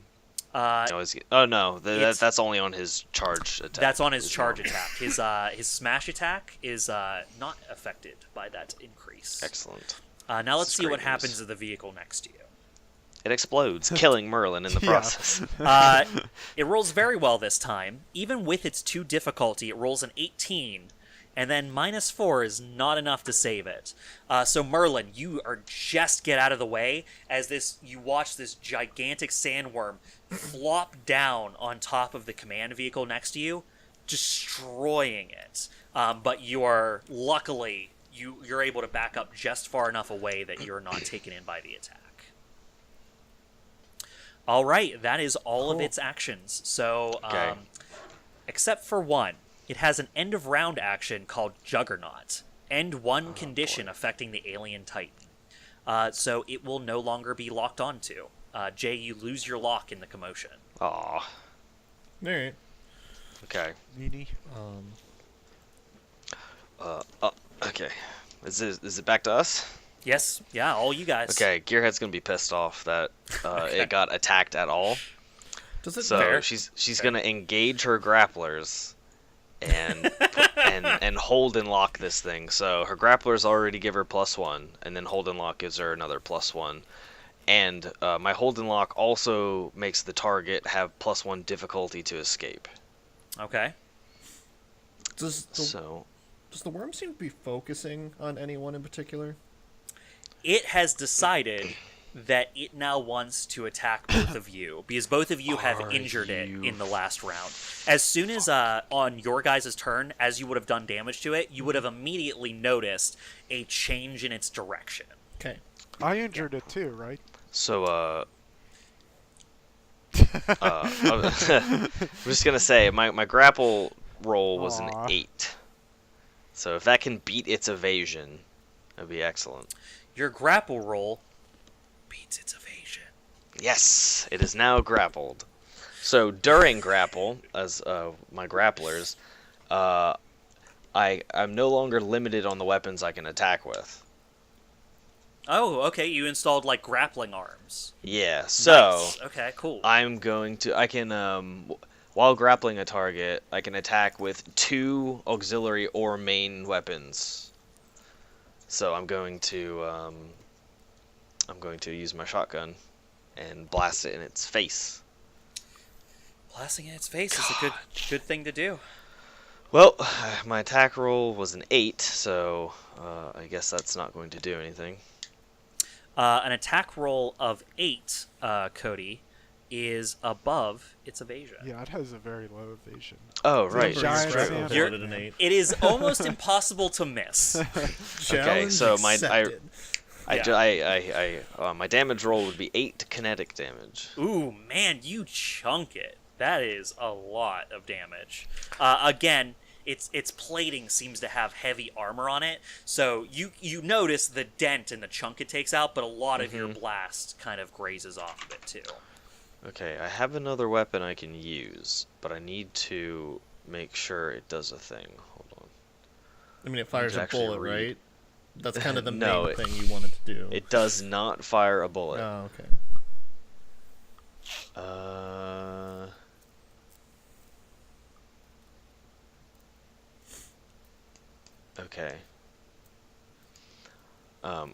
That's only on his charge attack. That's on his charge attack. His smash attack is not affected by that increase. Excellent. Now let's see what happens to the vehicle next to you. It explodes, killing Merlin in the process. It rolls very well this time. Even with its 2 difficulty, it rolls an 18, and then -4 is not enough to save it. So Merlin, you are just get out of the way as you watch this gigantic sandworm flop down on top of the command vehicle next to you, destroying it. But luckily you're able to back up just far enough away that you're not taken in by the attack. All right, that is all of its actions. So, except for one, it has an end of round action called Juggernaut. End 1 condition affecting the alien titan. So it will no longer be locked onto. Jay, you lose your lock in the commotion. Aw. Alright. Okay. Meanie. Okay. Is it back to us? Yes, yeah, all you guys. Okay, Gearhead's gonna be pissed off that it got attacked at all. Does it so she's gonna engage her grapplers and and hold and lock this thing. So her grapplers already give her +1, and then hold and lock gives her another +1. And my hold and lock also makes the target have +1 difficulty to escape. Okay. Does the worm seem to be focusing on anyone in particular? It has decided that it now wants to attack both of you, because both of you have injured it in the last round. As soon as on your guys' turn, as you would have done damage to it, you would have immediately noticed a change in its direction. Okay. I injured it too, right? So, I'm just gonna say, my grapple roll was an 8. So if that can beat its evasion, that'd be excellent. Your grapple roll beats its evasion. Yes, it is now grappled. So during grapple, as my grapplers, I'm no longer limited on the weapons I can attack with. Oh, okay. You installed like grappling arms. Yeah. So nice. Okay, cool. I can while grappling a target, I can attack with 2 auxiliary or main weapons. So I'm going to use my shotgun and blast it in its face. Blasting in its face is a good thing to do. Well, my attack roll was an 8, so I guess that's not going to do anything. An attack roll of 8, Cody, is above its evasion. Yeah, it has a very low evasion. Oh, right. It is almost impossible to miss. Okay, so My damage roll would be 8 kinetic damage. Ooh, man, you chunk it. That is a lot of damage. Again, its plating seems to have heavy armor on it, so you notice the dent and the chunk it takes out, but a lot of your blast kind of grazes off of it too. Okay, I have another weapon I can use, but I need to make sure it does a thing. Hold on. I mean, it fires a bullet, right? That's kind of the No, main thing you wanted to do. It does not fire a bullet. Oh, okay. Okay.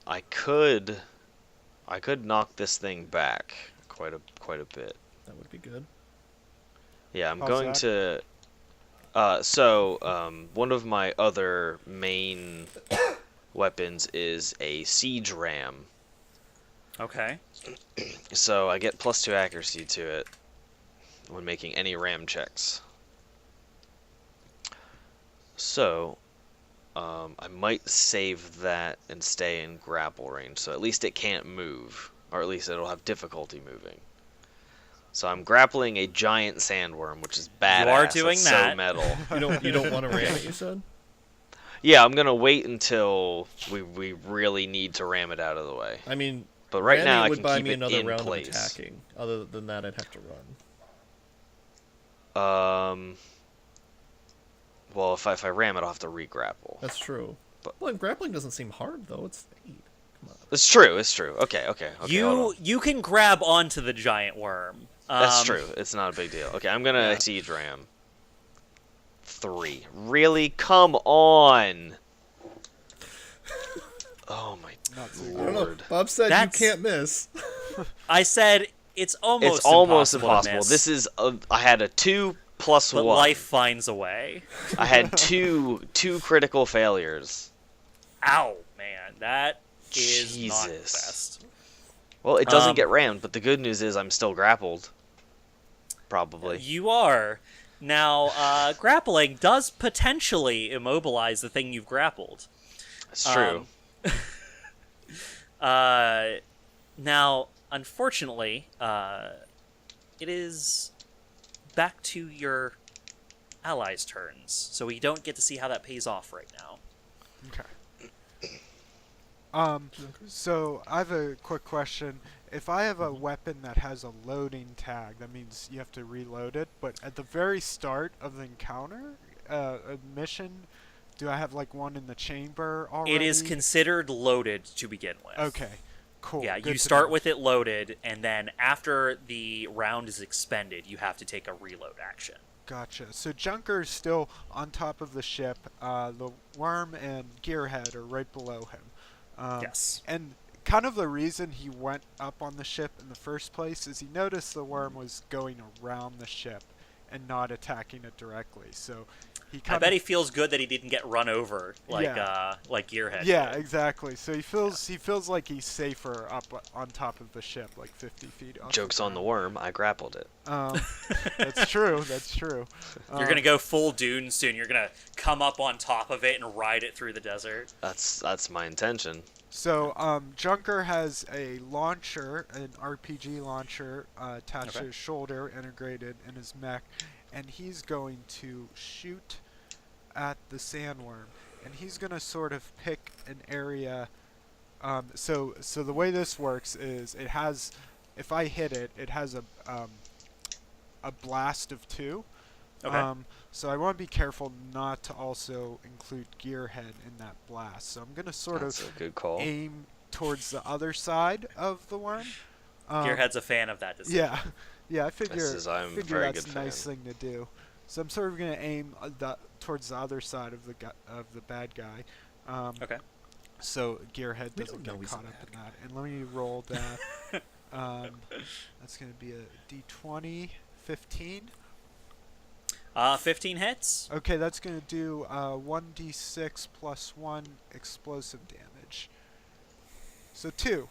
I could knock this thing back quite a bit. That would be good. Yeah, I'm How's going that? to. One of my other main weapons is a siege ram. Okay. So I get +2 accuracy to it when making any ram checks. So, I might save that and stay in grapple range, so at least it can't move, or at least it'll have difficulty moving. So I'm grappling a giant sandworm, which is badass. You are doing it's that. So metal. You don't want to ram it, you said? Yeah, I'm gonna wait until we really need to ram it out of the way. I mean, But right now I would can buy keep me it another in round place. of attacking. Other than that, I'd have to run. Well, if I ram it, I'll have to re-grapple. That's true. But- Well, grappling doesn't seem hard though. It's 8. Come on. It's true. Okay. hold on. You can grab onto the giant worm. That's true. It's not a big deal. Okay, I'm gonna siege ram. 3. Really? Come on! Oh my Not so I don't know. lord. Bob said That's- you can't miss. I said it's almost It's almost impossible. To impossible. miss, This is I had a 2 plus but 1. life finds a way. I had two critical failures. Ow, man, that is not the Jesus. best. Well, it doesn't get rammed, but the good news is I'm still grappled. Probably. You are. Now, grappling does potentially immobilize the thing you've grappled. It's true. Now, unfortunately, it is back to your allies' turns, so we don't get to see how that pays off right now. Okay. So I have a quick question. If I have a weapon that has a loading tag, that means you have to reload it. But at the very start of the encounter, a mission, do I have like one in the chamber already? It is considered loaded to begin with. Okay. Cool. Yeah, Good you to start know. with it loaded, and then after the round is expended, you have to take a reload action. Gotcha. So Junker's still on top of the ship. The worm and Gearhead are right below him. Yes. And kind of the reason he went up on the ship in the first place is he noticed the worm was going around the ship and not attacking it directly. So he I kind bet of he feels good that he didn't get run over like Gearhead. yeah, did. exactly. So he feels like he's safer up on top of the ship, like 50 feet off. Joke's on the worm. I grappled it. That's true. That's true. You're gonna go full Dune soon. You're gonna come up on top of it and ride it through the desert. That's my intention. So, Junker has a launcher, an RPG launcher, attached to his shoulder, integrated in his mech, and he's going to shoot at the sandworm. And he's going to sort of pick an area. So the way this works is it has, if I hit it, it has a blast of 2. Okay. So I want to be careful not to also include Gearhead in that blast. So I'm going to sort That's of a good call. aim towards the other side of the worm. Gearhead's a fan of that decision. Yeah. I figure I'm a figure very that's good a nice fan. thing to do. So I'm sort of going to aim towards the other side of the bad guy. Okay. So Gearhead We don't don't know get he's caught a up bad in that. And let me roll that. That's going to be a D20, 15. 15 hits. Okay, that's going to do 1d6 plus 1 explosive damage. So 2.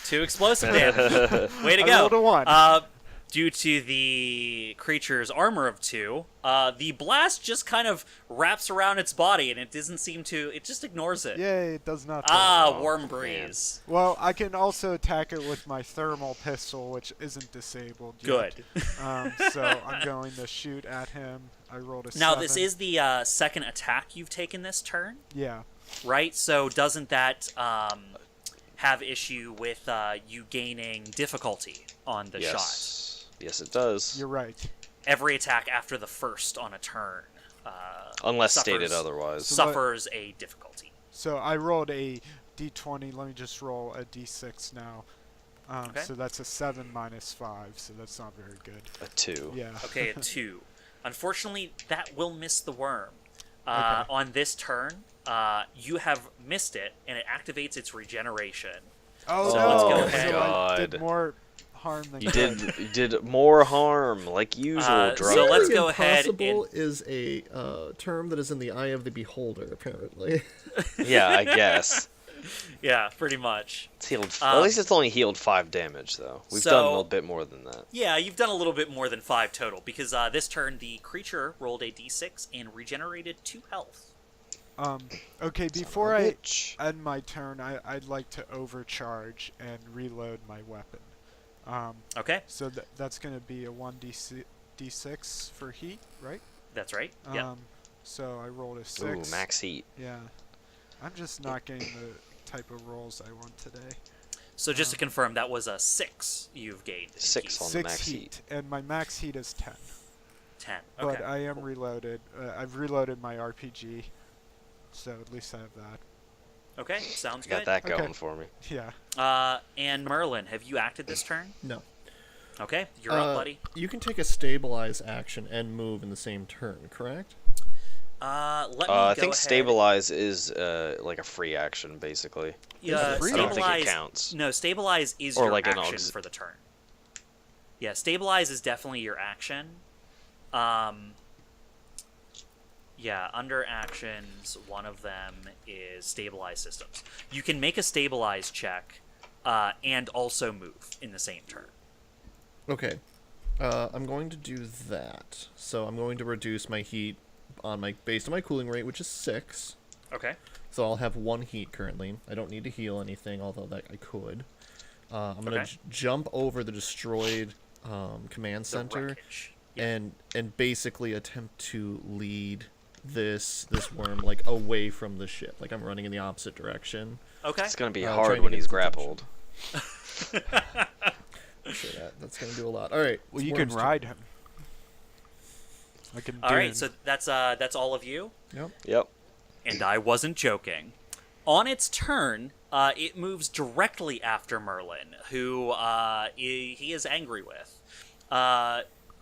2 explosive damage. Way to I go. rolled a 1. due to the creature's armor of 2, the blast just kind of wraps around its body, and it doesn't seem to... It just ignores it. Yay, it does not. Warm breeze. Well, I can also attack it with my thermal pistol, which isn't disabled yet. Good. So I'm going to shoot at him. I rolled a Now, 7. this is the second attack you've taken this turn, Yeah. right? So doesn't that have issue with you gaining difficulty on the shot? Yes, it does. You're right. Every attack after the first on a turn, Unless stated otherwise. suffers a difficulty. So I rolled a d20. Let me just roll a d6 now. Okay. So that's a 7 minus 5, so that's not very good. A 2. Yeah. Okay, a 2. Unfortunately, that will miss the worm. Okay. On this turn, you have missed it, and it activates its regeneration. Oh, So no. let's go So ahead. I did God. more harm than You good. did more harm, like usual. So Drunk. let's go ahead Impossible and... is a term that is in the eye of the beholder, apparently. Yeah, I guess. Yeah, pretty much. It's healed. At least it's only healed 5 damage, though. We've So- done a little bit more than that. Yeah, you've done a little bit more than 5 total, because this turn the creature rolled a d6 and regenerated 2 health. Okay, Son before of a I bitch. end my turn, I'd like to overcharge and reload my weapon. Okay, So that's going to be a 1d6 for heat, right? that's right. Yeah. So I rolled a 6. Ooh, max heat. Yeah. I'm just not getting the type of rolls I want today. So just to confirm, that was a 6 you've gained. in 6 heat. on the 6 max heat, heat. and my max heat is 10. 10. But Okay. I am reloaded. I've reloaded my RPG, so at least I have that. Okay, sounds Got good. that Okay. going for me. Yeah. And Merlin, have you acted this turn? No. Okay, you're up, buddy. You can take a stabilize action and move in the same turn, correct? Let me go I think ahead. stabilize is like a free action, basically. Yeah, free? I don't think it stabilize. counts. No, stabilize is Or your like an action for the turn. Yeah, stabilize is definitely your action. Yeah, under actions, one of them is stabilize systems. You can make a stabilize check and also move in the same turn. Okay. I'm going to do that. So I'm going to reduce my heat based on my cooling rate, which is 6. Okay. So I'll have 1 heat currently. I don't need to heal anything, although that I could. I'm going to jump over the destroyed command The center wreckage. Yeah. and basically attempt to lead this worm like away from the ship. Like I'm running in the opposite direction. Okay. It's gonna be trying hard to when get he's his grappled. So that's going to do a lot. All right. Well, it's you can Worm's ride him. I can All do right, him. so that's all of you. turn. Yep. Yep. And I wasn't joking. On its turn, it moves directly after Merlin, who he is angry with.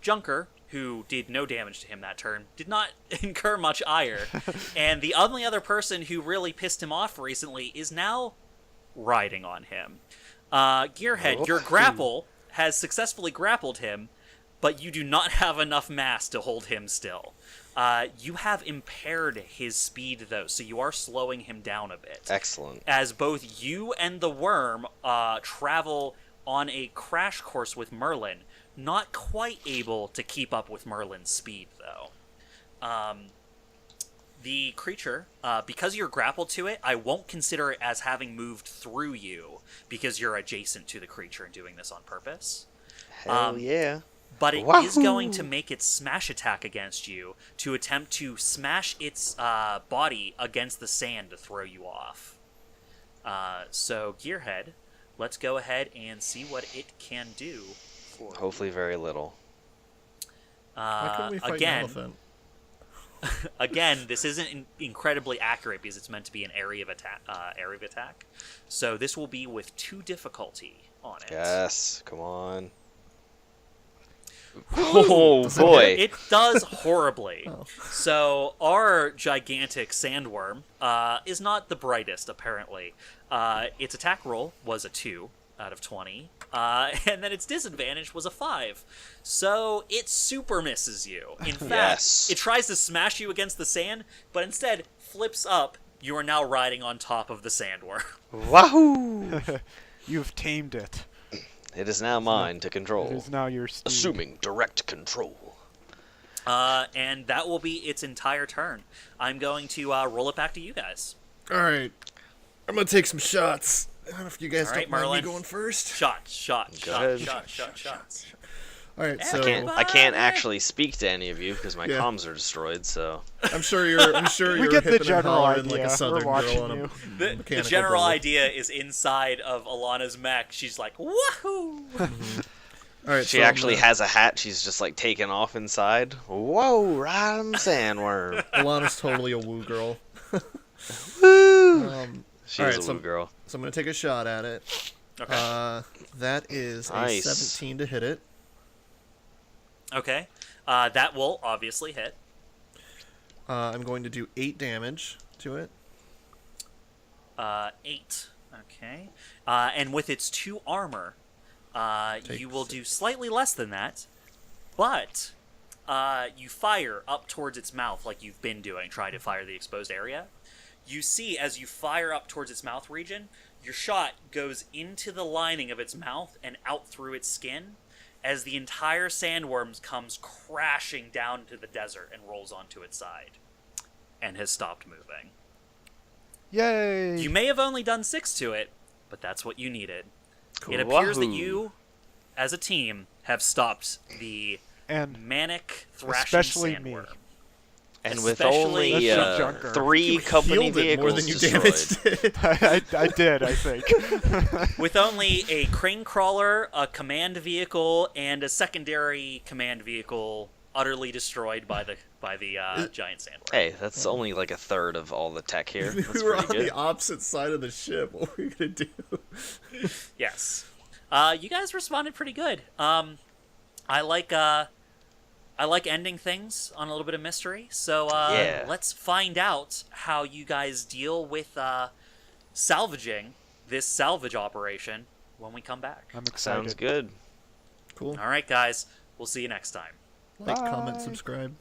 Junker, who did no damage to him that turn, did not incur much ire. And the only other person who really pissed him off recently is now riding on him. Gearhead, your grapple has successfully grappled him, but you do not have enough mass to hold him still. You have impaired his speed, though, so you are slowing him down a bit. Excellent. As both you and the worm travel on a crash course with Merlin, not quite able to keep up with Merlin's speed, though. The creature, because you're grappled to it, I won't consider it as having moved through you, because you're adjacent to the creature and doing this on purpose. Hell yeah. But it is Wahoo! going to make its smash attack against you to attempt to smash its body against the sand to throw you off. So, Gearhead, let's go ahead and see what it can do. Hopefully very little. Why couldn't we fight an Again, elephant? again, this isn't incredibly accurate because it's meant to be an area of attack. So this will be with 2 difficulty on it. Yes. Come on. Oh boy. It does horribly. Oh. So our gigantic sandworm is not the brightest, apparently. Its attack roll was a 2 out of 20, and then its disadvantage was a 5. So it super misses you. In fact, Yes. it tries to smash you against the sand, but instead flips up. You are now riding on top of the sandworm. Wahoo! You've tamed it. It is now mine to It control. is now your steed. Assuming direct control. And that will be its entire turn. I'm going to roll it back to you guys. All right. I'm going to take some shots. I don't know if you guys All right, don't mind Merlin. me going first. Shots. ahead. All right, so I can't actually speak to any of you because my Yeah. comms are destroyed. So I'm sure you're We get the hipping and general hollering like idea. a southern We're girl on watching a you. The mechanical general bull. idea is inside of Alannah's mech. She's like, woohoo! All right, she so actually has a hat. She's just like taking off inside. Whoa, right on the sandworm. Alannah's totally a woo girl. Woo! She's all right, a so- woo girl. So I'm going to take a shot at it. Okay. That is Nice. a 17 to hit it. Okay. That will obviously hit. I'm going to do 8 damage to it. 8. Okay. And with its 2 armor, Take you will 6. do slightly less than that, but you fire up towards its mouth like you've been doing, trying to fire the exposed area. You see, as you fire up towards its mouth region, your shot goes into the lining of its mouth and out through its skin, as the entire sandworm comes crashing down to the desert and rolls onto its side, and has stopped moving. Yay! You may have only done 6 to it, but that's what you needed. Cool. It appears that Wahoo. you, as a team, have stopped the and manic thrashing especially me. sandworm. And with Especially only the junker. 3 You company healed it more vehicles than you destroyed. damaged it. I did, I think. With only a crane crawler, a command vehicle, and a secondary command vehicle utterly destroyed by the giant sandworm. Hey, that's only like a third of all the tech here. That's we were on pretty good. the opposite side of the ship. What were we going to do? Yes. You guys responded pretty good. I like ending things on a little bit of mystery, so Yeah. let's find out how you guys deal with salvaging this salvage operation when we come back. I'm excited. Sounds good. Cool. All right, guys. We'll see you next time. Like, comment, Bye. subscribe.